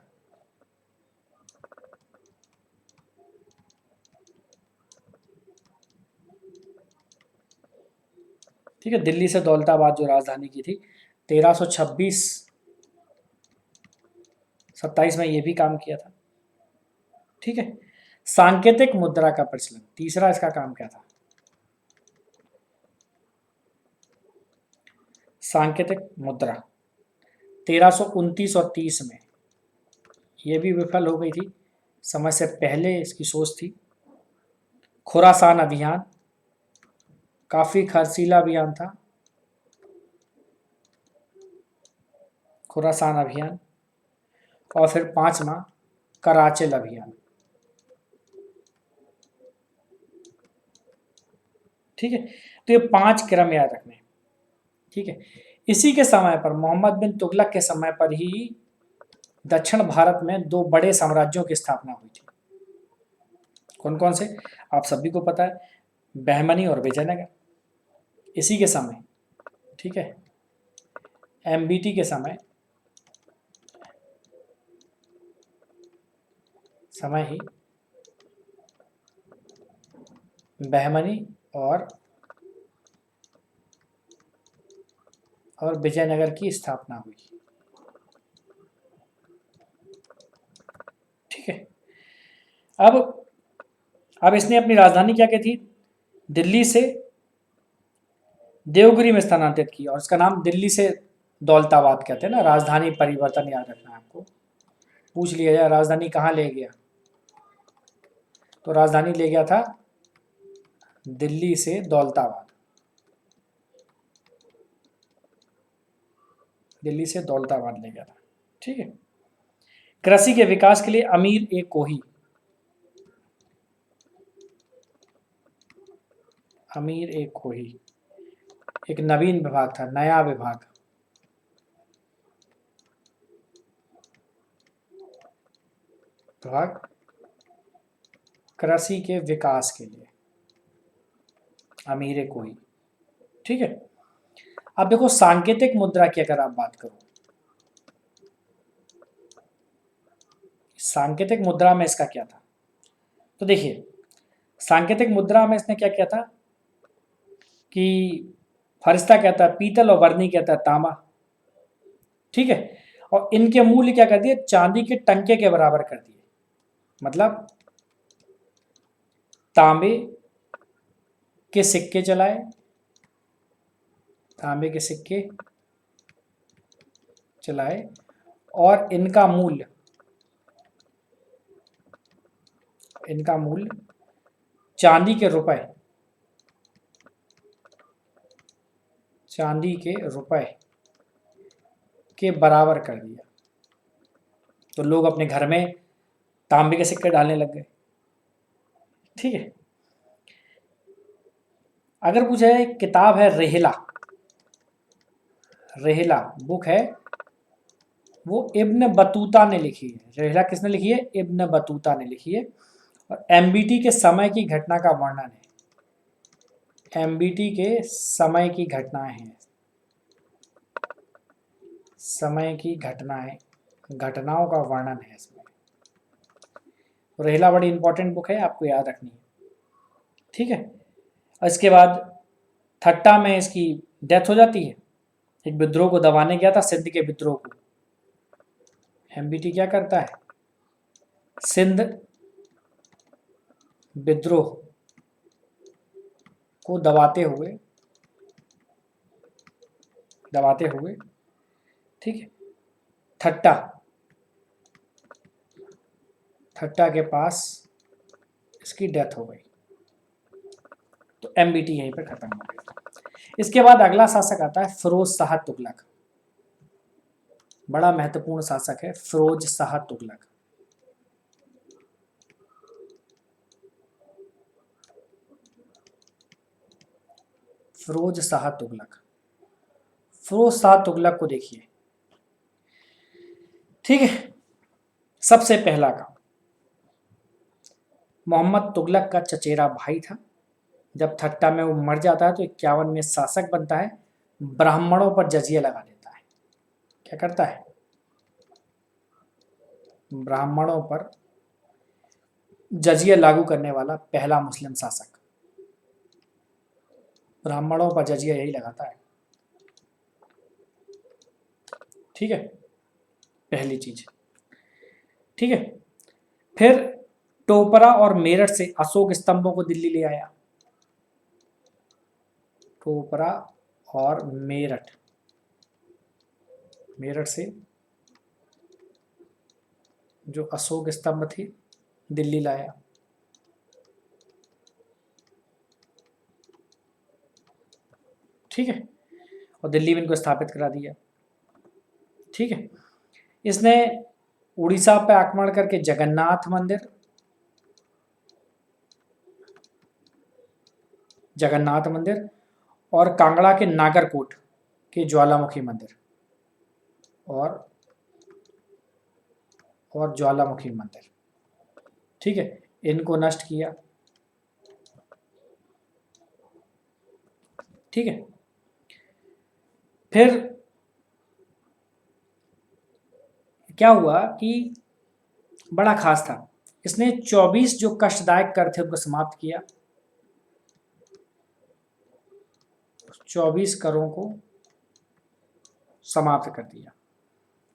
Speaker 1: ठीक है, दिल्ली से दौलताबाद जो राजधानी की थी, 1326 27 में ये भी काम किया था। ठीक है, सांकेतिक मुद्रा का प्रचलन, तीसरा इसका काम क्या था, सांकेतिक मुद्रा 1329 और 30 में ये भी विफल हो गई थी। समय से पहले इसकी सोच थी। खुरासान अभियान, काफी खर्चीला अभियान था खुरासान अभियान। और फिर पांचवा कराचल अभियान। ठीक है, तो ये 5 क्रम याद रखने हैं। ठीक है, इसी के समय पर, मोहम्मद बिन तुगलक के समय पर ही दक्षिण भारत में 2 बड़े साम्राज्यों की स्थापना हुई थी। कौन कौन से, आप सभी को पता है, बहमनी और विजयनगर। इसी के समय, ठीक है, एमबीटी के समय ही बहमनी और विजयनगर की स्थापना हुई। ठीक है, अब इसने अपनी राजधानी क्या की थी, दिल्ली से देवगिरी में स्थानांतरित की, और इसका नाम दिल्ली से दौलताबाद कहते हैं ना। राजधानी परिवर्तन याद रखना है आपको, पूछ लिया जाए राजधानी कहाँ ले गया, तो राजधानी ले गया था दिल्ली से दौलताबाद। दिल्ली से दौलताबाद ले गया था। ठीक है, कृषि के विकास के लिए अमीर ए कोही, अमीर ए कोही एक नवीन विभाग था, नया विभाग। कृषि के विकास के लिए अमीर ए कोही। ठीक है, अब देखो सांकेतिक मुद्रा की अगर आप बात करो, सांकेतिक मुद्रा में इसका क्या था, तो देखिए सांकेतिक मुद्रा में इसने क्या किया था कि फरिश्ता कहता है पीतल और वर्नी कहता है तांबा। ठीक है, और इनके मूल्य क्या कर दिए, चांदी के टंके के बराबर कर दिए। मतलब तांबे के सिक्के चलाए, तांबे के सिक्के चलाए, और इनका मूल्य चांदी के रुपए के बराबर कर दिया। तो लोग अपने घर में तांबे के सिक्के डालने लग गए। ठीक है, अगर पूछा जाए, एक किताब है रेहला बुक है, वो इब्न बतूता ने लिखी है। रेहला किसने लिखी है, इब्न बतूता ने लिखी है। और एमबीटी के समय की घटना का वर्णन है। एमबीटी के समय की घटनाएं हैं, समय की घटनाओं का वर्णन है इसमें। रेहला बड़ी इंपॉर्टेंट बुक है, आपको याद रखनी है। ठीक है, और इसके बाद थट्टा में इसकी डेथ हो जाती है। एक विद्रोह को दबाने गया था, सिंध के विद्रोह को। एमबीटी क्या करता है, सिंध विद्रोह को दबाते हुए, ठीक है, थट्टा के पास इसकी डेथ हो गई। तो एमबीटी यहीं पर खत्म हो गया। इसके बाद अगला शासक आता है फिरोज शाह तुगलक। बड़ा महत्वपूर्ण शासक है फिरोज शाह तुगलक। फिरोज शाह तुगलक को देखिए। ठीक है, सबसे पहला काम, मोहम्मद तुगलक का चचेरा भाई था। जब थट्टा में वो मर जाता है तो 51 में शासक बनता है, ब्राह्मणों पर जजिया लगा देता है। क्या करता है, ब्राह्मणों पर जजिया लागू करने वाला पहला मुस्लिम शासक। ब्राह्मणों पर जजिया यही लगाता है। ठीक है, पहली चीज। ठीक है, फिर टोपरा और मेरठ से अशोक स्तंभों को दिल्ली ले आया। टोपरा और मेरठ से जो अशोक स्तंभ थे दिल्ली लाया, ठीक है, और दिल्ली में इनको स्थापित करा दिया, ठीक है। इसने उड़ीसा पे आक्रमण करके जगन्नाथ मंदिर, और कांगड़ा के नागरकोट के ज्वालामुखी मंदिर और ज्वालामुखी मंदिर, ठीक है, इनको नष्ट किया, ठीक है। फिर क्या हुआ कि बड़ा खास था, इसने 24 जो कष्टदायक कर थे उनको समाप्त किया, 24 करों को समाप्त कर दिया,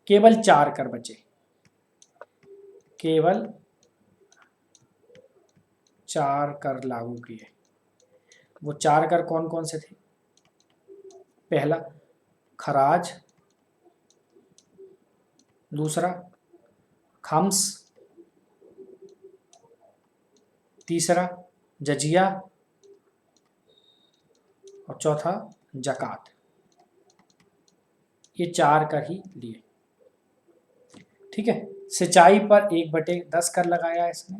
Speaker 1: केवल 4 कर बचे, केवल 4 कर लागू किए। वो 4 कर कौन कौन से थे? पहला खराज, दूसरा खम्स, तीसरा जजिया और चौथा जकात। ये 4 कर ही लिए, ठीक है। सिंचाई पर 1/10 कर लगाया इसने,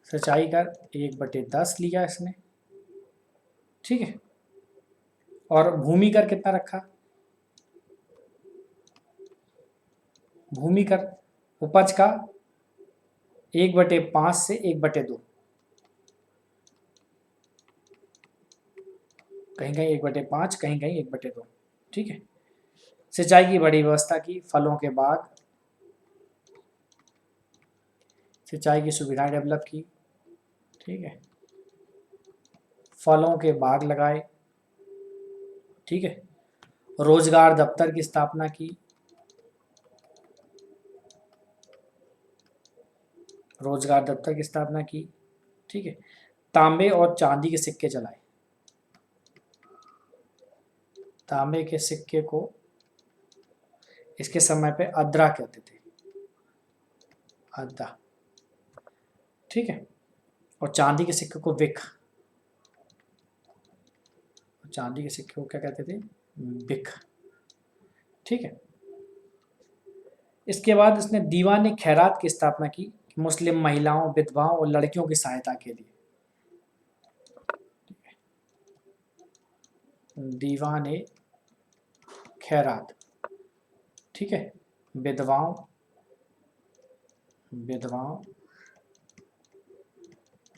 Speaker 1: सिंचाई कर 1/10 लिया इसने, ठीक है। और भूमि कर कितना रखा? भूमि कर उपज का 1/5 से 1/2, कहीं कहीं 1/5, कहीं कहीं 1/2, ठीक है। सिंचाई की बड़ी व्यवस्था की, फलों के बाग, सिंचाई की सुविधाएं डेवलप की, ठीक है, फलों के बाग लगाए, ठीक है, रोजगार दफ्तर की स्थापना की, रोजगार दफ्तर की स्थापना की, ठीक है। तांबे और चांदी के सिक्के चलाए, तांबे के सिक्के को इसके समय पे अद्रा कहते थे, अद्रा, ठीक है, और चांदी के सिक्के को विक, चांदी के सिक्के को क्या कहते थे? बिक, ठीक है। इसके बाद इसने दीवान खैरात की स्थापना की, मुस्लिम महिलाओं, विधवाओं और लड़कियों की सहायता के लिए, दीवान खैरात, ठीक है, विधवाओं,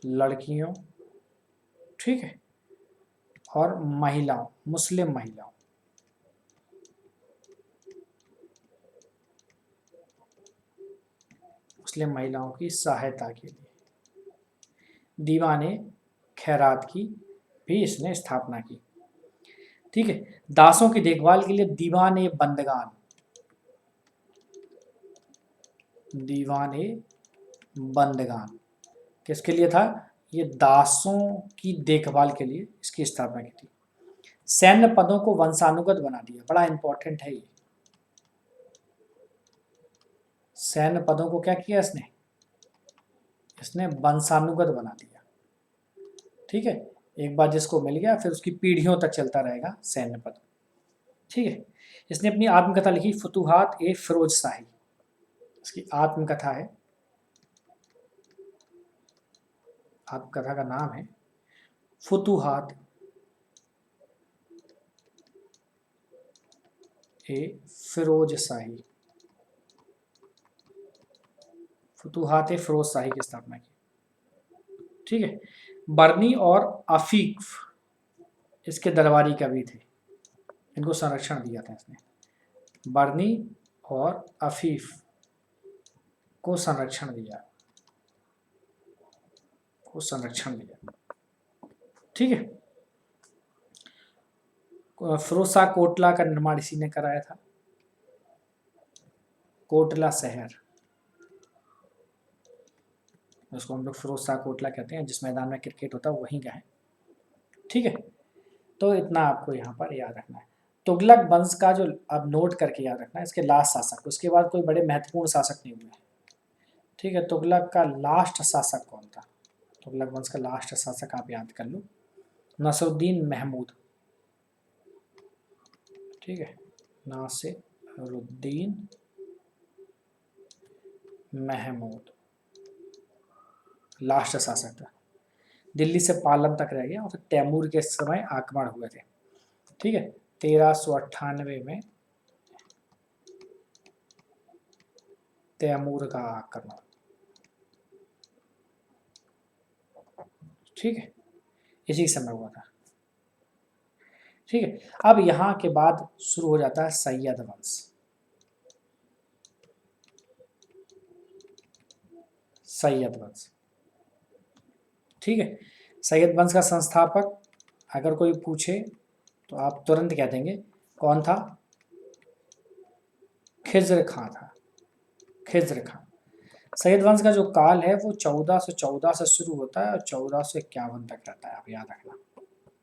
Speaker 1: लड़कियों, ठीक है, और महिलाओं, मुस्लिम महिलाओं, मुस्लिम महिलाओं की सहायता के लिए दीवान खैरात की भी इसने स्थापना की, ठीक है। दासों की देखभाल के लिए दीवान बंदगान, दीवान बंदगान किसके लिए था? ये दासों की देखभाल के लिए इसकी स्थापना की थी। सैन्य पदों को वंशानुगत बना दिया, बड़ा इंपॉर्टेंट है ये, सैन्य पदों को क्या किया इसने? इसने वंशानुगत बना दिया, ठीक है। एक बार जिसको मिल गया फिर उसकी पीढ़ियों तक चलता रहेगा सैन्य पद, ठीक है। इसने अपनी आत्मकथा लिखी फुतुहात फिरोज शाही, इसकी आत्मकथा है, आत्मकथा का नाम है फुतुहात फिरोज शाही, फुतुहात फिरोज शाही की स्थापना की, ठीक है। बर्नी और अफीफ इसके दरबारी कवि थे, इनको संरक्षण दिया था इसने, बर्नी और अफीफ को संरक्षण दिया, ठीक है। फिरोज शाह कोटला का निर्माण इसी ने कराया था, कोटला शहर, उसको हम लोग फिरोज शाह कोटला कहते हैं, जिस मैदान में क्रिकेट होता है वहीं का है, ठीक है। तो इतना आपको यहाँ पर याद रखना है। तुगलक वंश का जो, अब नोट करके याद रखना, इसके लास्ट शासक, उसके बाद कोई बड़े महत्वपूर्ण शासक नहीं हुए। ठीक है, तुगलक का लास्ट शासक कौन था? तुगलक वंश का लास्ट शासक आप याद कर लो, नसरुद्दीन महमूद। ठीक है, नासिरुद्दीन महमूद लास्ट शासक था। दिल्ली से पालन तक रह गया और फिर तैमूर के समय आक्रमण हुए थे। ठीक है, 1398 में तैमूर का आक्रमण। ठीक है, इसी समय हुआ था। ठीक है, अब यहां के बाद शुरू हो जाता है सैयद वंश। सैयद वंश, ठीक है, सैयद वंश का संस्थापक अगर कोई पूछे तो आप तुरंत कह देंगे कौन था? खिज्र खां था। खिज्र खां। सैयद वंश का जो काल है वो 1414 से शुरू होता है और 1451 तक रहता है, आप याद रखना।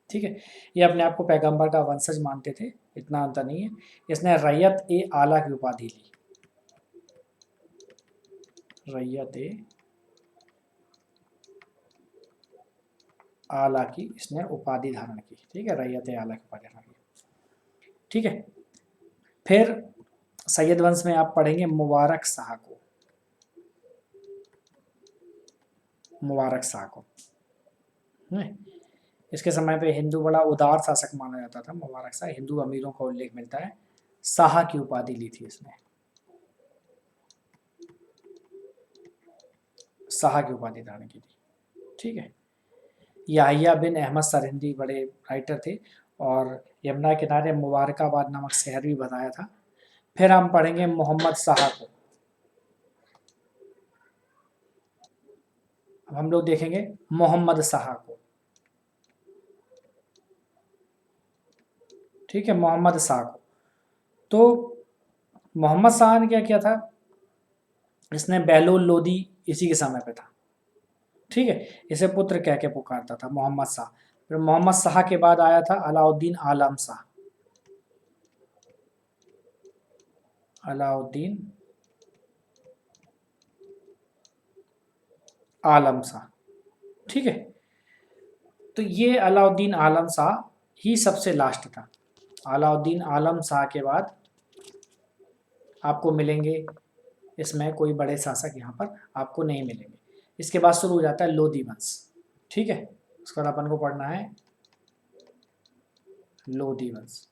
Speaker 1: ठीक है, ये अपने आप को पैगंबर का वंशज मानते थे, इतना अंतर नहीं है। इसने रैयत ए आला की उपाधि ली। रैयत ए आला की इसने उपाधि धारण की। ठीक है, रैयत ए आला की उपाधि धारण की। ठीक है, फिर सैयद वंश में आप पढ़ेंगे मुबारक शाह को। मुबारक शाह को, इसके समय पे हिंदू बड़ा उदार शासक माना जाता था। मुबारक शाह, हिंदू अमीरों का उल्लेख मिलता है। शाह की उपाधि ली थी इसने, शाह की उपाधि धारण की थी। ठीक है, याहिया बिन अहमद सरहिंदी बड़े राइटर थे और यमुना किनारे मुबारकाबाद नामक शहर भी बताया था। फिर हम पढ़ेंगे मोहम्मद शाह को। अब हम लोग देखेंगे मोहम्मद शाह को। ठीक है, मोहम्मद शाह को, तो मोहम्मद शाह ने क्या किया था? इसने बहलोल लोदी इसी के समय पे था। ठीक है, इसे पुत्र कह के पुकारता था मोहम्मद शाह। फिर मोहम्मद शाह के बाद आया था अलाउद्दीन आलम शाह। अलाउद्दीन आलम शाह। ठीक है, तो ये अलाउद्दीन आलम शाह ही सबसे लास्ट था। अलाउद्दीन आलम शाह के बाद आपको मिलेंगे, इसमें कोई बड़े शासक यहाँ पर आपको नहीं मिलेंगे। इसके बाद शुरू हो जाता है लोधी वंश। ठीक है, उसके बाद अपन को पढ़ना है लोधी वंश।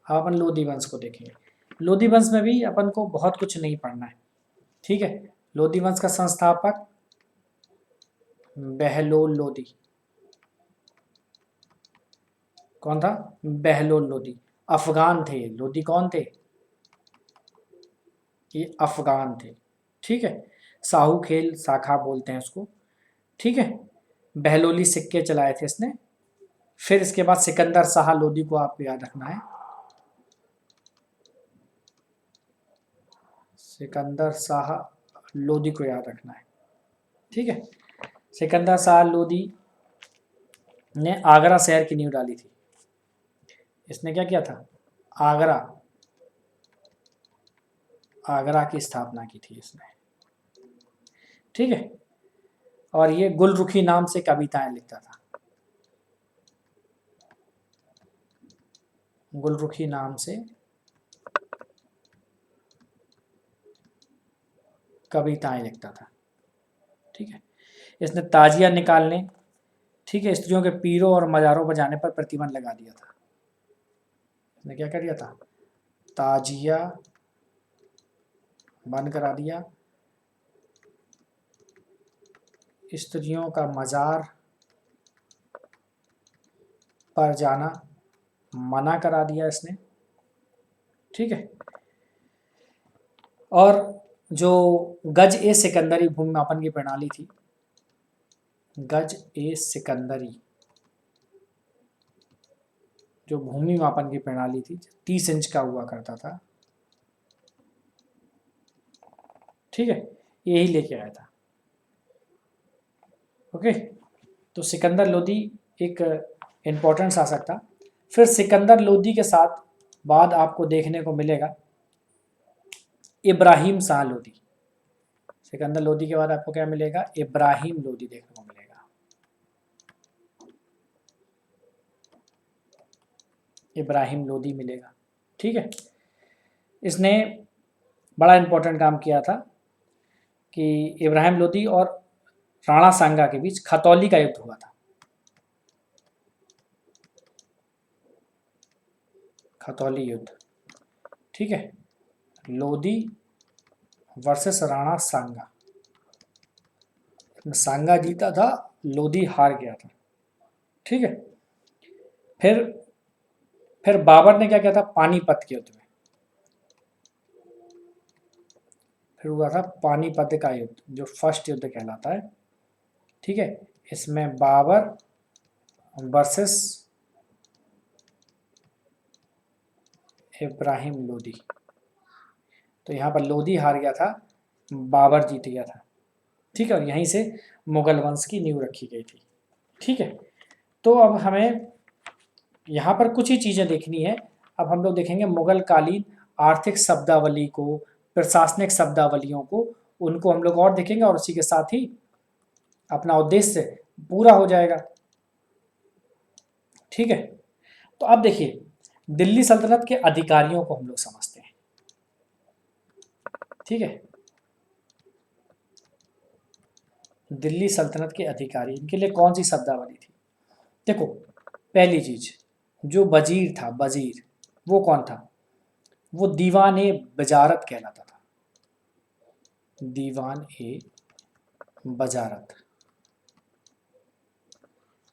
Speaker 1: अब अपन लोधी वंश को देखेंगे। लोधी वंश में भी अपन को बहुत कुछ नहीं पढ़ना है। ठीक है, लोधी वंश का संस्थापक बहलोल लोधी। कौन था? बहलोल लोधी। अफगान थे लोधी। कौन थे? ये अफगान थे। ठीक है, साहू खेल शाखा बोलते हैं उसको। ठीक है, बहलोली सिक्के चलाए थे इसने। फिर इसके बाद सिकंदर शाह लोधी को आपको याद रखना है। सिकंदर शाह लोधी को याद रखना है। ठीक है, सिकंदर शाह लोधी ने आगरा शहर की नींव डाली थी। इसने क्या किया था? आगरा, आगरा की स्थापना की थी इसने। ठीक है, और ये गुलरुखी नाम से कविताएं लिखता था। गुलरुखी नाम से कविताएं लिखता था। ठीक है, इसने ताजिया निकालने, ठीक है, स्त्रियों के पीरों और मज़ारों पर जाने पर प्रतिबंध लगा दिया था। इसने क्या कर दिया था? ताजिया बंद करा दिया, स्त्रियों का मज़ार पर जाना मना करा दिया इसने। ठीक है, और जो गज ए सिकंदरी भूमि मापन की प्रणाली थी, गज ए सिकंदरी जो भूमि मापन की प्रणाली थी 30 इंच का हुआ करता था। ठीक है, यही लेके आया था। ओके, तो सिकंदर लोदी एक इम्पोर्टेंट शासक था। फिर सिकंदर लोदी के साथ बाद आपको देखने को मिलेगा इब्राहिम शाह लोदी। सिकंदर लोदी के बाद आपको क्या मिलेगा? इब्राहिम लोदी देखने को मिलेगा। इब्राहिम लोदी मिलेगा। ठीक है, इसने बड़ा इंपॉर्टेंट काम किया था कि इब्राहिम लोदी और राणा सांगा के बीच खतौली का युद्ध हुआ था। खतौली युद्ध, ठीक है, लोदी वर्सेस राणा सांगा। सांगा जीता था, लोदी हार गया था। ठीक है, फिर फिर बाबर ने क्या किया था? पानीपत के युद्ध में, फिर हुआ था पानीपत का युद्ध जो फर्स्ट युद्ध कहलाता है। ठीक है, इसमें बाबर वर्सेस इब्राहिम लोदी। तो यहाँ पर लोदी हार गया था, बाबर जीत गया था। ठीक है, और यहीं से मुगल वंश की नींव रखी गई थी। ठीक है, तो अब हमें यहाँ पर कुछ ही चीज़ें देखनी है। अब हम लोग देखेंगे मुगल कालीन आर्थिक शब्दावली को, प्रशासनिक शब्दावलियों को, उनको हम लोग और देखेंगे और उसी के साथ ही अपना उद्देश्य पूरा हो जाएगा। ठीक है, तो अब देखिए दिल्ली सल्तनत के अधिकारियों को हम लोग समझते हैं। ठीक है, दिल्ली सल्तनत के अधिकारी, इनके लिए कौन सी शब्दावली थी? देखो, पहली चीज, जो वजीर था, वजीर वो कौन था? वो दीवान ए बजारत कहलाता था। दीवान ए बजारत।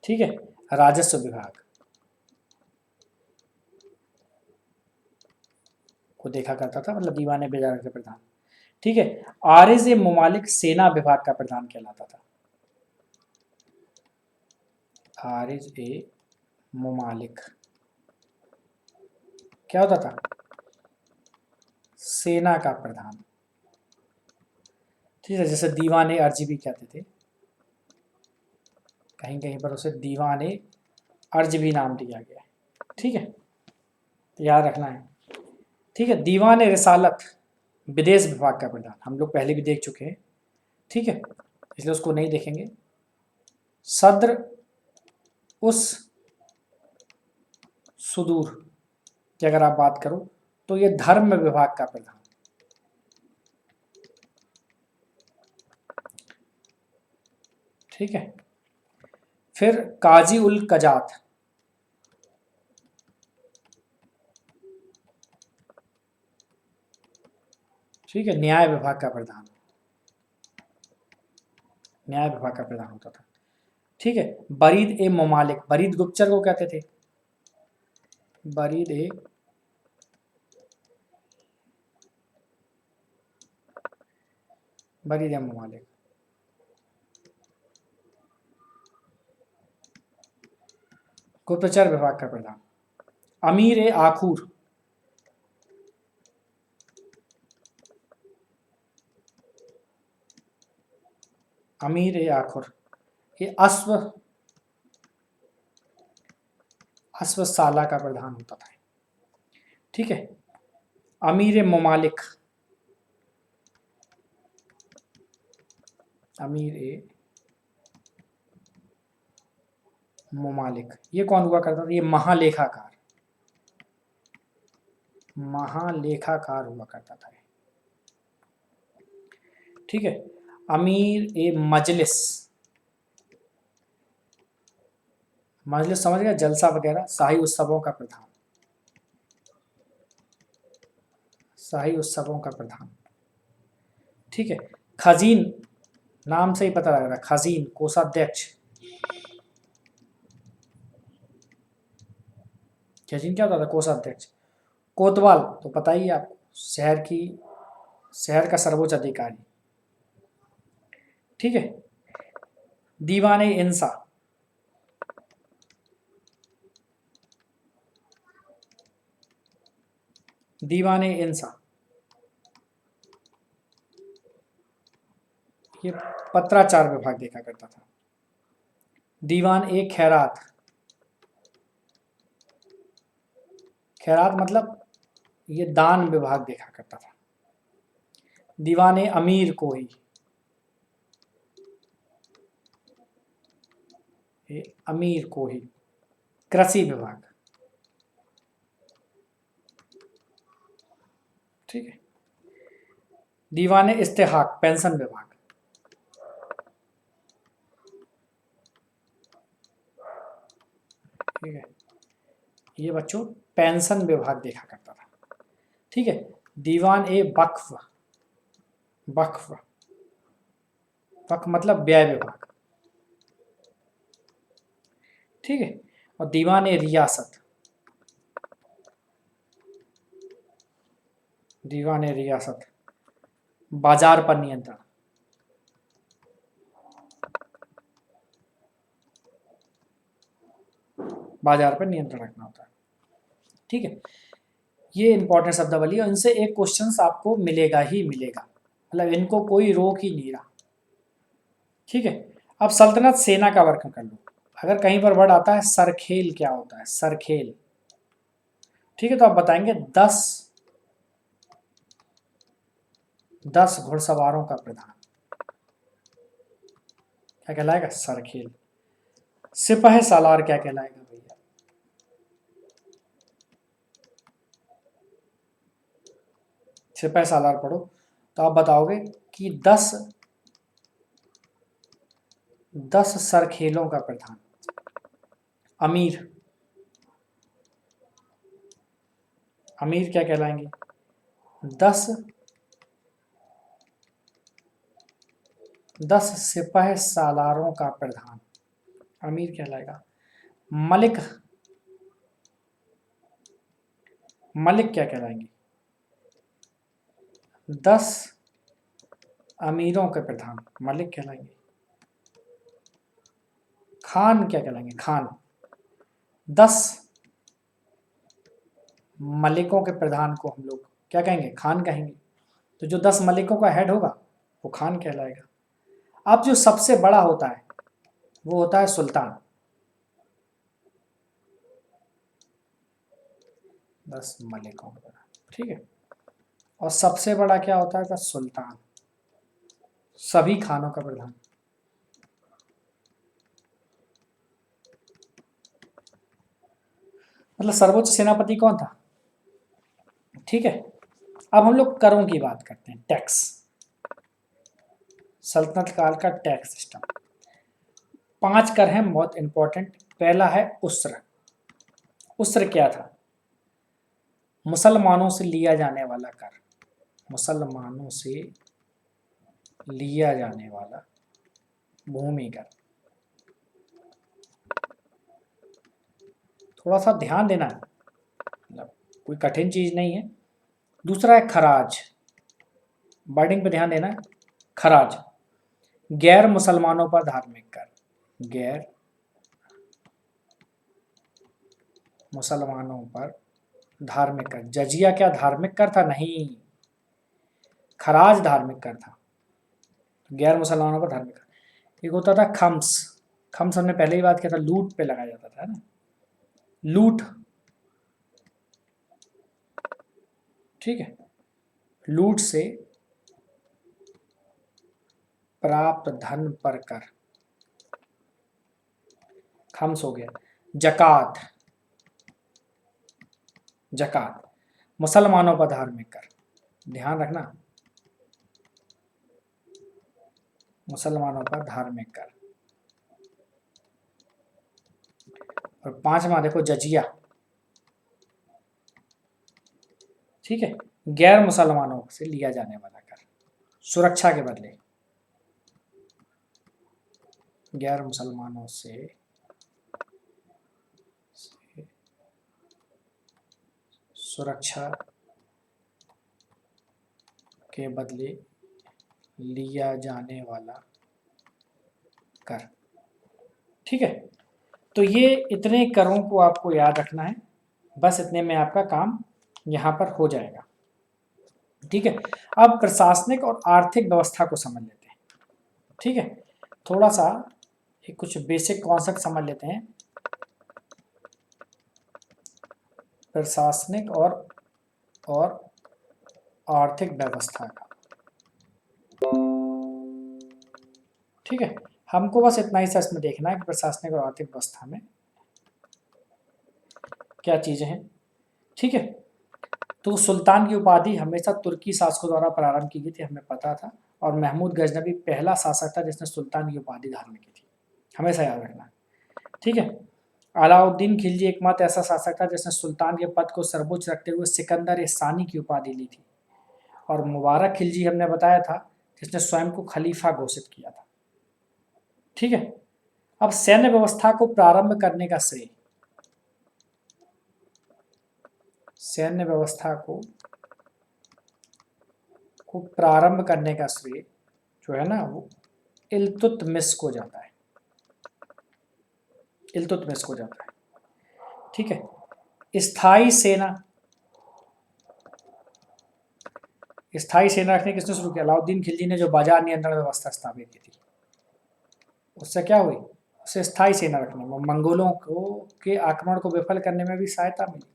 Speaker 1: ठीक है, राजस्व विभाग को देखा करता था, मतलब दीवान ए बजारत के प्रधान। ठीक है, आरिज ए मुमालिक सेना विभाग का प्रधान कहलाता था। आरिज ए मुमालिक क्या होता था? सेना का प्रधान। ठीक है, जैसे दीवान ए अर्जी भी कहते थे, कहीं कहीं पर उसे दीवान ए अर्ज भी नाम दिया गया है। ठीक है, तो याद रखना है। ठीक है, दीवान ए रिसालत विदेश विभाग का प्रधान, हम लोग पहले भी देख चुके हैं। ठीक है, इसलिए उसको नहीं देखेंगे। सद्र उस सुदूर की अगर आप बात करो तो ये धर्म विभाग का प्रधान। ठीक है, फिर काजी उल कजात, ठीक है, न्याय विभाग का प्रधान, न्याय विभाग का प्रधान होता था। ठीक है, बरीद ए ममालिक, बरीद गुप्तचर को कहते थे। बरीद ए बरीद ए ममालिक, गुप्तचर विभाग का प्रधान। अमीर ए आखूर, अमीर ए आखुर, ये अश्वशाला का प्रधान होता था। ठीक है, अमीर ए ममालिक, अमीर ए ममालिक ये कौन हुआ करता था? ये महालेखाकार, महालेखाकार हुआ करता था। ठीक है, अमीर ए मजलिस, मजलिस समझ गया, जलसा वगैरह, शाही उत्सवों का प्रधान, शाही उत्सवों का प्रधान। ठीक है, खजीन, नाम से ही पता लग रहा है, खजीन कोषाध्यक्ष। खजीन क्या होता था? कोषाध्यक्ष। कोतवाल तो पता ही है आपको, शहर का सर्वोच्च अधिकारी। ठीक है, दीवान इंसा, दीवान इंसा ये पत्राचार विभाग देखा करता था। दीवान ए खैरात, खैरात मतलब ये दान विभाग देखा करता था। दीवाने अमीर को ही, ये अमीर को ही। कृषि विभाग, ठीक है। दीवाने इस्तेहाक पेंशन विभाग, ठीक है। ये बच्चों पेंशन विभाग देखा करता था, ठीक है। दीवान ए वक्फ, वक्फ वक्फ मतलब व्यय विभाग, ठीक है। और दीवान ए रियासत, दीवान ए रियासत बाजार पर नियंत्रण, बाजार पर नियंत्रण रखना होता है, ठीक है। ये इंपॉर्टेंट शब्दावली और इनसे एक क्वेश्चन आपको मिलेगा ही मिलेगा, मतलब इनको कोई रोक ही नहीं रहा, ठीक है। अब सल्तनत सेना का वर्णन कर लो। अगर कहीं पर वर्ड आता है सरखेल, क्या होता है सरखेल, ठीक है। तो आप बताएंगे 10 घुड़सवारों का प्रधान, क्या कहलाएगा सरखेल। सिपाही सालार क्या कहलाएगा भैया, सिपाही सालार पढ़ो तो आप बताओगे कि 10 सरखेलों का प्रधान। अमीर, अमीर क्या कहलाएंगे 10 सिपाही सालारों का प्रधान, अमीर कहलाएगा। मलिक, मलिक क्या कहलाएंगे 10 अमीरों के प्रधान, मलिक कहलाएंगे। खान क्या कहलाएंगे खान, 10 मलिकों के प्रधान को हम लोग क्या कहेंगे खान कहेंगे। तो जो 10 मलिकों का हेड होगा वो खान कहलाएगा। अब जो सबसे बड़ा होता है वो होता है सुल्तान, 10 मलिकों का, ठीक है। और सबसे बड़ा क्या होता है सुल्तान, सभी खानों का प्रधान। मतलब सर्वोच्च सेनापति कौन था, ठीक है। अब हम लोग करों की बात करते हैं, टैक्स, सल्तनत काल का टैक्स सिस्टम। 5 कर हैं बहुत इंपॉर्टेंट। पहला है उस्र, उस्र क्या था, मुसलमानों से लिया जाने वाला कर, मुसलमानों से लिया जाने वाला भूमि कर। थोड़ा सा ध्यान देना है, मतलब कोई कठिन चीज नहीं है। दूसरा है खराज, वर्डिंग पे ध्यान देना है। खराज गैर मुसलमानों पर धार्मिक कर, गैर मुसलमानों पर धार्मिक कर। जजिया क्या धार्मिक कर था, नहीं, खराज धार्मिक कर था, गैर मुसलमानों पर धार्मिक कर। एक होता था खम्स, खम्स हमने पहले ही बात किया था, लूट पे लगाया जाता था ना, लूट, ठीक है। लूट से प्राप्त धन पर कर, खम्स हो गया। जकात, जकात मुसलमानों पर धार्मिक कर, ध्यान रखना, मुसलमानों पर धार्मिक कर। और 5वां देखो जजिया, ठीक है, गैर मुसलमानों से लिया जाने वाला कर, सुरक्षा के बदले, गैर मुसलमानों से सुरक्षा के बदले लिया जाने वाला कर, ठीक है। तो ये इतने करों को आपको याद रखना है, बस इतने में आपका काम यहाँ पर हो जाएगा, ठीक है। अब प्रशासनिक और आर्थिक व्यवस्था को समझ लेते हैं, ठीक है। थोड़ा सा कुछ बेसिक कॉन्सेप्ट समझ लेते हैं। प्रशासनिक और आर्थिक व्यवस्था का। ठीक है, हमको बस इतना ही सा इसमें देखना है कि प्रशासनिक और आर्थिक व्यवस्था में क्या चीजें हैं। ठीक है, तो सुल्तान की उपाधि हमेशा तुर्की शासकों द्वारा प्रारंभ की गई थी, हमें पता था, और महमूद गजनबी पहला शासक था जिसने सुल्तान की उपाधि धारण की थी, हमेशा याद रखना। ठीक है, अलाउद्दीन खिलजी एकमात्र ऐसा शासक था जिसने सुल्तान के पद को सर्वोच्च रखते हुए सिकंदर सानी की उपाधि ली थी, और मुबारक खिलजी हमने बताया था जिसने स्वयं को खलीफा घोषित किया था। ठीक है, अब सैन्य व्यवस्था को प्रारंभ करने का श्रेय, सैन्य व्यवस्था को प्रारंभ करने का श्रेय जो है ना वो इल्तुतमिश को जाता है, इल्तुतमिश को जाता है। ठीक है, स्थायी सेना, स्थायी सेना रखने किसने शुरू किया? अलाउद्दीन खिलजी ने, जो बाजार नियंत्रण व्यवस्था स्थापित की थी, उससे क्या हुई? उससे स्थायी सेना रखने में मंगोलों को के आक्रमण को विफल करने में भी सहायता मिली,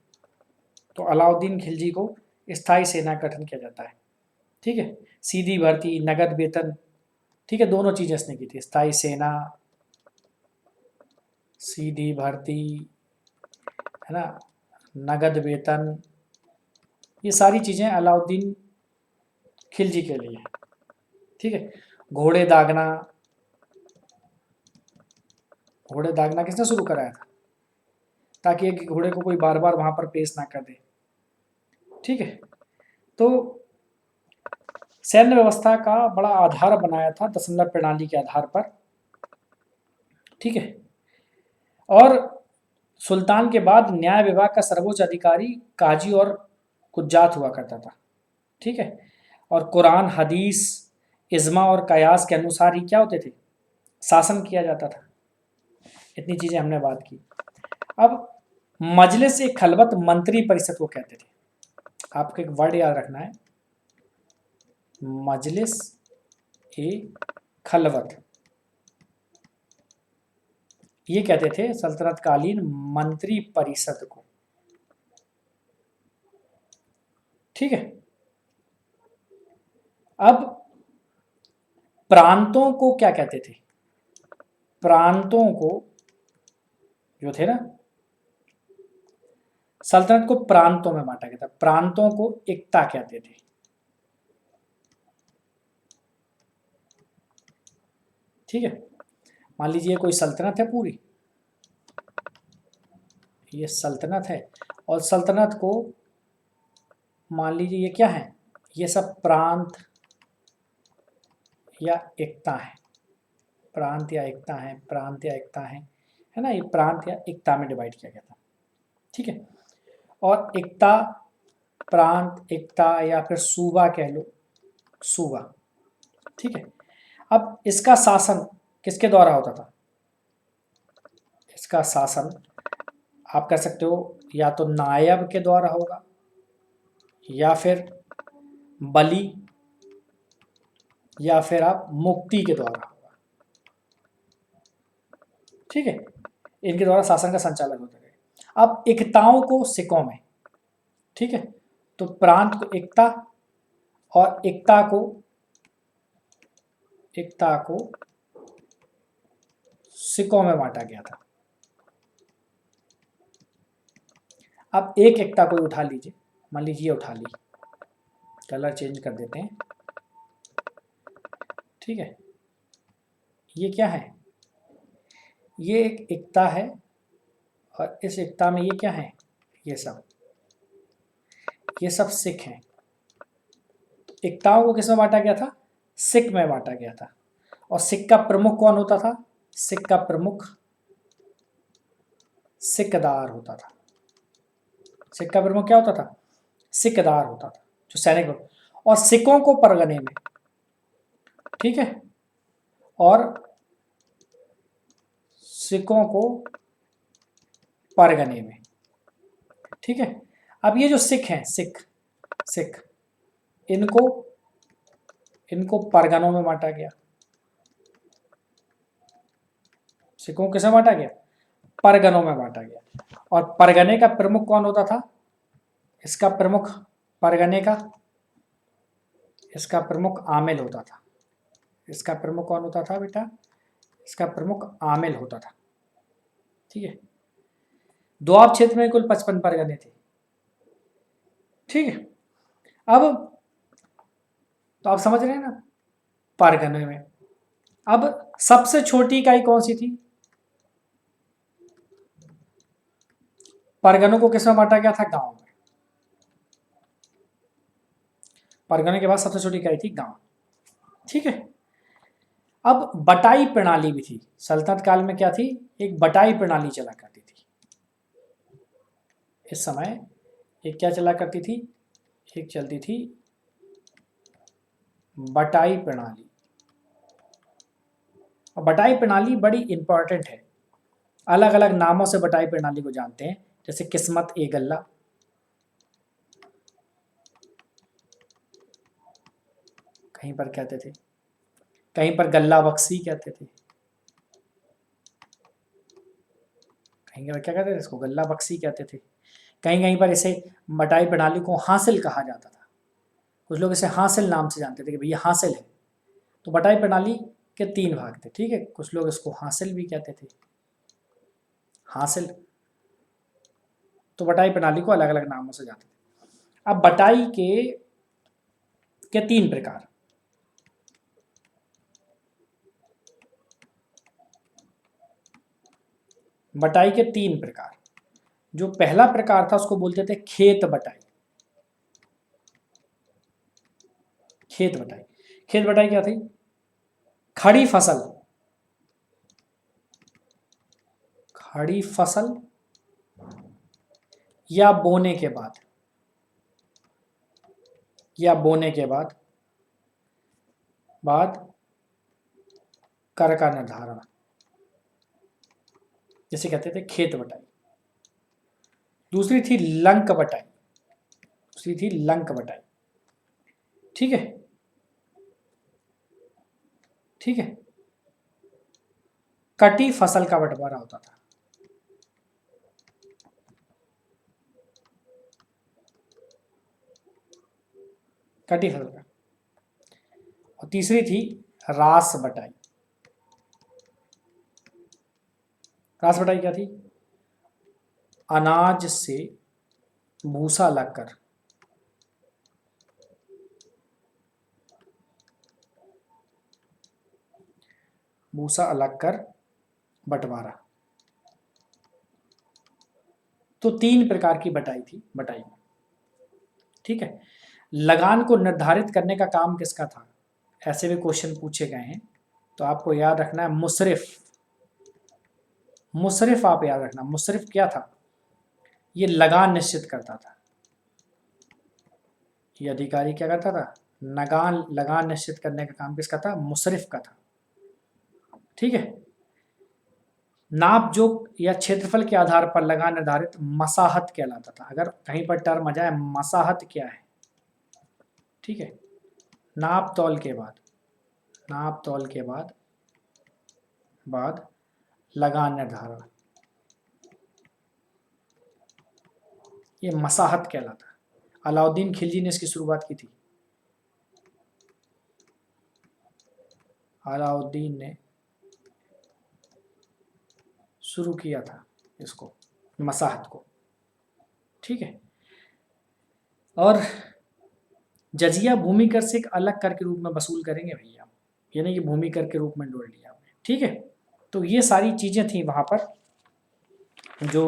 Speaker 1: तो अलाउद्दीन खिलजी को स्थायी सेना का गठन किया जाता है। ठीक है, सीधी भर्ती, नगद वेतन, ठीक है, दोनों चीजें इसने की थी, स्थायी सेना, सीधी भर्ती, है ना, नगद वेतन, ये सारी चीजें अलाउद्दीन खिलजी के लिए। ठीक है, घोड़े दागना, घोड़े दागना किसने शुरू कराया था? ताकि एक घोड़े को कोई बार बार वहां पर पेश ना कर दे। ठीक है, तो सैन्य व्यवस्था का बड़ा आधार बनाया था दशमलव प्रणाली के आधार पर। ठीक है, और सुल्तान के बाद न्याय विभाग का सर्वोच्च अधिकारी काजी और कुज्जात हुआ करता था। ठीक है, और कुरान, हदीस, इज्मा और कयास के अनुसार ही क्या होते थे? शासन किया जाता था। इतनी चीजें हमने बात की। अब मजलिस ए खलवत मंत्री परिषद को कहते थे, आपको एक वर्ड याद रखना है, मजलिस ए खलवत, ये कहते थे सल्तनत कालीन मंत्री परिषद को। ठीक है, अब प्रांतों को क्या कहते थे? प्रांतों को जो थे ना, सल्तनत को प्रांतों में बांटा गया था, प्रांतों को इक्ता कहते थे। ठीक है, मान लीजिए कोई सल्तनत है पूरी, ये सल्तनत है, और सल्तनत को मान लीजिए ये क्या है? ये सब प्रांत या एकता है, प्रांत या एकता है, प्रांत या एकता है ना, ये प्रांत या एकता में डिवाइड किया गया था। ठीक है, और एकता, प्रांत, एकता या फिर सूबा कह लो, सूबा। ठीक है, अब इसका शासन किसके द्वारा होता था? इसका शासन आप कह सकते हो या तो नायब के द्वारा होगा, या फिर बली, या फिर आप मुक्ति के द्वारा होगा। ठीक है, इनके द्वारा शासन का संचालन होता है। अब एकताओं को सिक्कों में, ठीक है, तो प्रांत को एकता और एकता को सिक्कों में बांटा गया था। अब एक एकता कोई उठा लीजिए, मान लीजिए ये उठा ली, कलर चेंज कर देते हैं। ठीक है, ये क्या है? ये एक एकता है, और इस एकता में ये क्या है? ये सब सिख हैं। एकताओं को किसमें बांटा गया था? सिख में बांटा गया था। और सिख का प्रमुख कौन होता था? सिख का प्रमुख सिकदार होता था। सिख का प्रमुख क्या होता था? सिकदार होता था, जो सैनिक होता। और सिखों को परगने में, ठीक है, और सिखों को परगने में। ठीक है, अब ये जो सिख हैं, सिख इनको परगनों में बांटा गया। सिखों को किसमें बांटा गया? परगनों में बांटा गया। और परगने का प्रमुख कौन होता था? इसका प्रमुख परगने का, इसका प्रमुख आमिल होता था। इसका प्रमुख कौन होता था बेटा? इसका प्रमुख आमिल होता था। ठीक है। दोआब क्षेत्र में कुल 55 परगने थे। ठीक है। अब तो आप समझ रहे हैं ना परगने में। अब सबसे छोटी इकाई कौन सी थी? परगनों को किसमें बांटा गया था? गांव में। परगने के बाद सबसे छोटी इकाई थी गांव। ठीक है। अब बटाई प्रणाली भी थी सल्तनत काल में। क्या थी? एक बटाई प्रणाली चला करती थी इस समय। एक क्या चला करती थी? एक चलती थी बटाई प्रणाली। और बटाई प्रणाली बड़ी इंपॉर्टेंट है। अलग अलग नामों से बटाई प्रणाली को जानते हैं, जैसे किस्मत ए गल्ला, कहीं पर कहते थे, कहीं पर गल्ला बक्सी कहते थे, कहीं पर क्या कहते थे? इसको गल्ला बक्सी कहते थे। कहीं कहीं पर इसे बटाई प्रणाली को हासिल कहा जाता था। कुछ लोग इसे हासिल नाम से जानते थे कि भैया हासिल है। तो बटाई प्रणाली के 3 भाग थे। ठीक है। कुछ लोग इसको हासिल भी कहते थे, हासिल। तो बटाई प्रणाली को अलग अलग नामों से जानते थे। अब बटाई के 3 प्रकार। बटाई के 3 प्रकार। जो पहला प्रकार था उसको बोलते थे खेत बटाई। खेत बटाई। खेत बटाई क्या थी? खड़ी फसल, खड़ी फसल या बोने के बाद, या बोने के बाद कर का निर्धारण, जिसे कहते थे खेत बटाई। दूसरी थी लंक बटाई। दूसरी थी लंक बटाई। ठीक है। ठीक है। कटी फसल का बंटवारा होता था। कटी फसल का। और तीसरी थी रास बटाई। रास बटाई क्या थी? अनाज से भूसा लगकर, भूसा अलग कर बंटवारा। तो 3 प्रकार की बटाई थी बटाई में। ठीक है। लगान को निर्धारित करने का काम किसका था? ऐसे भी क्वेश्चन पूछे गए हैं, तो आपको याद रखना है मुसरिफ। मुसरिफ आप याद रखना। मुसरिफ क्या था? ये लगान निश्चित करता था। ये अधिकारी क्या करता था? लगान निश्चित करने का काम किसका था? मुसरिफ का था। ठीक है। नाप जोक या क्षेत्रफल के आधार पर लगान निर्धारित मसाहत कहलाता था। अगर कहीं पर टर्म आ जाए मसाहत क्या है? ठीक है। नाप तौल के बाद, नाप तौल के बाद लगान निर्धारण, ये मसाहत कहलाता है। अलाउद्दीन खिलजी ने इसकी शुरुआत की थी। अलाउद्दीन ने शुरू किया था इसको, मसाहत को। ठीक है। और जजिया भूमि कर से एक अलग कर के रूप में वसूल करेंगे भैया, यानी कि भूमि कर के रूप में जोड़ लिया हमने। ठीक है। तो ये सारी चीज़ें थी वहाँ पर जो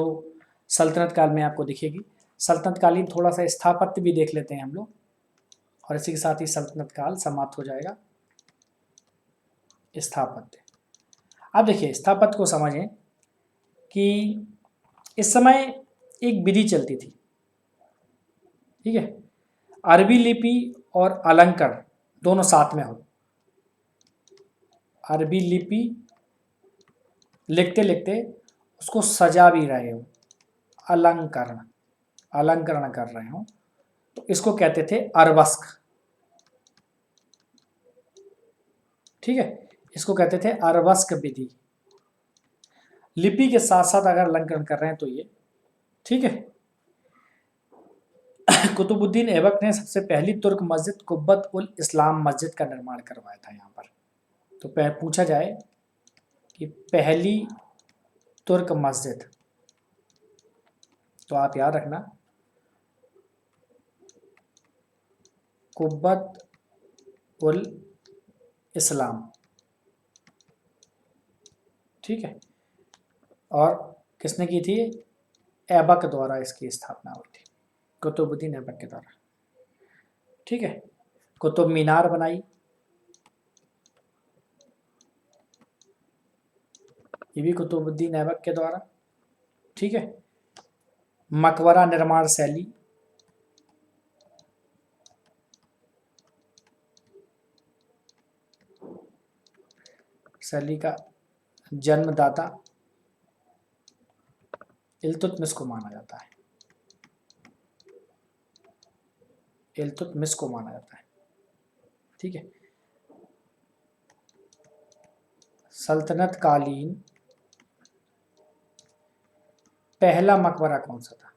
Speaker 1: सल्तनत काल में आपको दिखेगी। सल्तनत कालीन थोड़ा सा स्थापत्य भी देख लेते हैं हम लोग, और इसी के साथ ही सल्तनत काल समाप्त हो जाएगा। स्थापत्य। अब देखिए स्थापत्य को समझें कि इस समय एक विधि चलती थी। ठीक है। अरबी लिपि और अलंकरण दोनों साथ में हो। अरबी लिपि लिखते लिखते उसको सजा भी रहे हो, अलंकरण, अलंकरण कर रहे हो, तो इसको कहते थे अरवस्क। ठीक है। इसको कहते थे अरवस्क विधि। लिपि के साथ साथ अगर अलंकरण कर रहे हैं तो ये। ठीक है। कुतुबुद्दीन ऐबक ने सबसे पहली तुर्क मस्जिद कुब्बत उल इस्लाम मस्जिद का निर्माण करवाया था यहाँ पर। तो पूछा जाए कि पहली तुर्क मस्जिद, तो आप याद रखना कुब्बत उल इस्लाम, ठीक है। और किसने की थी? ऐबक द्वारा इसकी स्थापना हुई थी, कुतुबुद्दीन ऐबक के द्वारा, ठीक है। कुतुब मीनार बनाई, ये भी कुतुबुद्दीन ऐबक के द्वारा, ठीक है। मकबरा निर्माण शैली का जन्मदाता इल्तुतमिश को माना जाता है, इल्तुतमिश को माना जाता है, ठीक है। सल्तनत कालीन पहला मकबरा कौन सा था?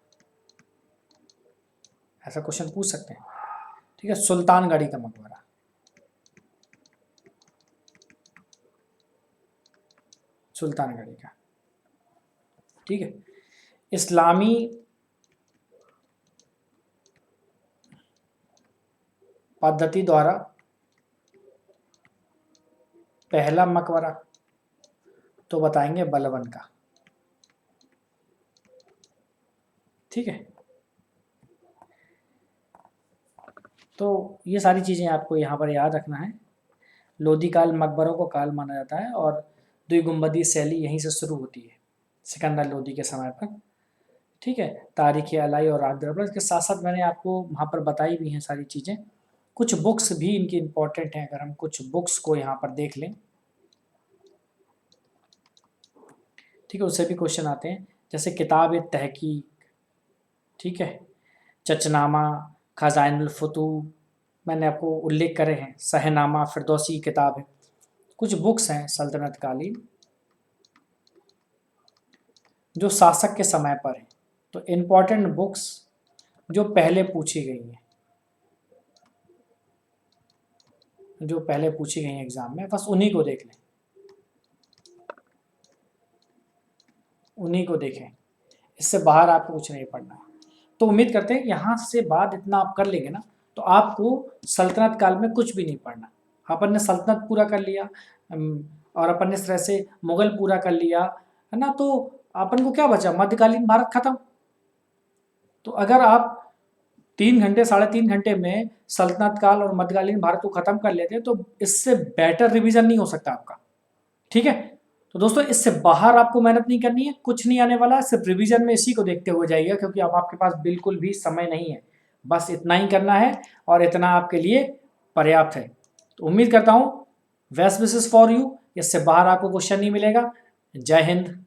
Speaker 1: ऐसा क्वेश्चन पूछ सकते हैं, ठीक है। सुल्तानगढ़ी का मकबरा, सुल्तानगढ़ी का, ठीक है। इस्लामी पद्धति द्वारा पहला मकबरा, तो बताएंगे बलवन का, ठीक है। तो ये सारी चीज़ें आपको यहाँ पर याद रखना है। लोधी काल मकबरों को काल माना जाता है और द्विगुम्बदी शैली यहीं से शुरू होती है, सिकंदर लोधी के समय पर, ठीक है। तारीख अलाई और राग दरबार के साथ साथ मैंने आपको वहाँ पर बताई भी हैं सारी चीज़ें। कुछ बुक्स भी इनकी इम्पोर्टेंट हैं, अगर हम कुछ बुक्स को यहाँ पर देख लें, ठीक है, उससे भी क्वेश्चन आते हैं। जैसे किताब तहकीक, ठीक है, चचनामा, खजाइनुल फतूह, मैंने आपको उल्लेख करे हैं, सहनामा, फिरदौसी की किताब है। कुछ बुक्स हैं सल्तनत कालीन जो शासक के समय पर हैं, तो इम्पोर्टेंट बुक्स जो पहले पूछी गई हैं, जो पहले पूछी गई हैं एग्जाम में, बस उन्हीं को देख लें, उन्हीं को देखें, इससे बाहर आपको कुछ नहीं पढ़ना है। तो उम्मीद करते हैं यहाँ से बाद इतना आप कर लेंगे ना, तो आपको सल्तनत काल में कुछ भी नहीं पढ़ना। अपन ने सल्तनत पूरा कर लिया और अपन ने इस तरह से मुगल पूरा कर लिया, है ना, तो अपन को क्या बचा? मध्यकालीन भारत खत्म। तो अगर आप 3 घंटे 3.5 घंटे में सल्तनत काल और मध्यकालीन भारत को खत्म कर लेते हैं, तो इससे बेटर रिवीजन नहीं हो सकता आपका, ठीक है। तो दोस्तों इससे बाहर आपको मेहनत नहीं करनी है, कुछ नहीं आने वाला, सिर्फ रिवीजन में इसी को देखते हुए जाइएगा, क्योंकि अब आपके पास बिल्कुल भी समय नहीं है, बस इतना ही करना है और इतना आपके लिए पर्याप्त है। तो उम्मीद करता हूँ बेस्ट विशेस फॉर यू, इससे बाहर आपको क्वेश्चन नहीं मिलेगा। जय हिंद,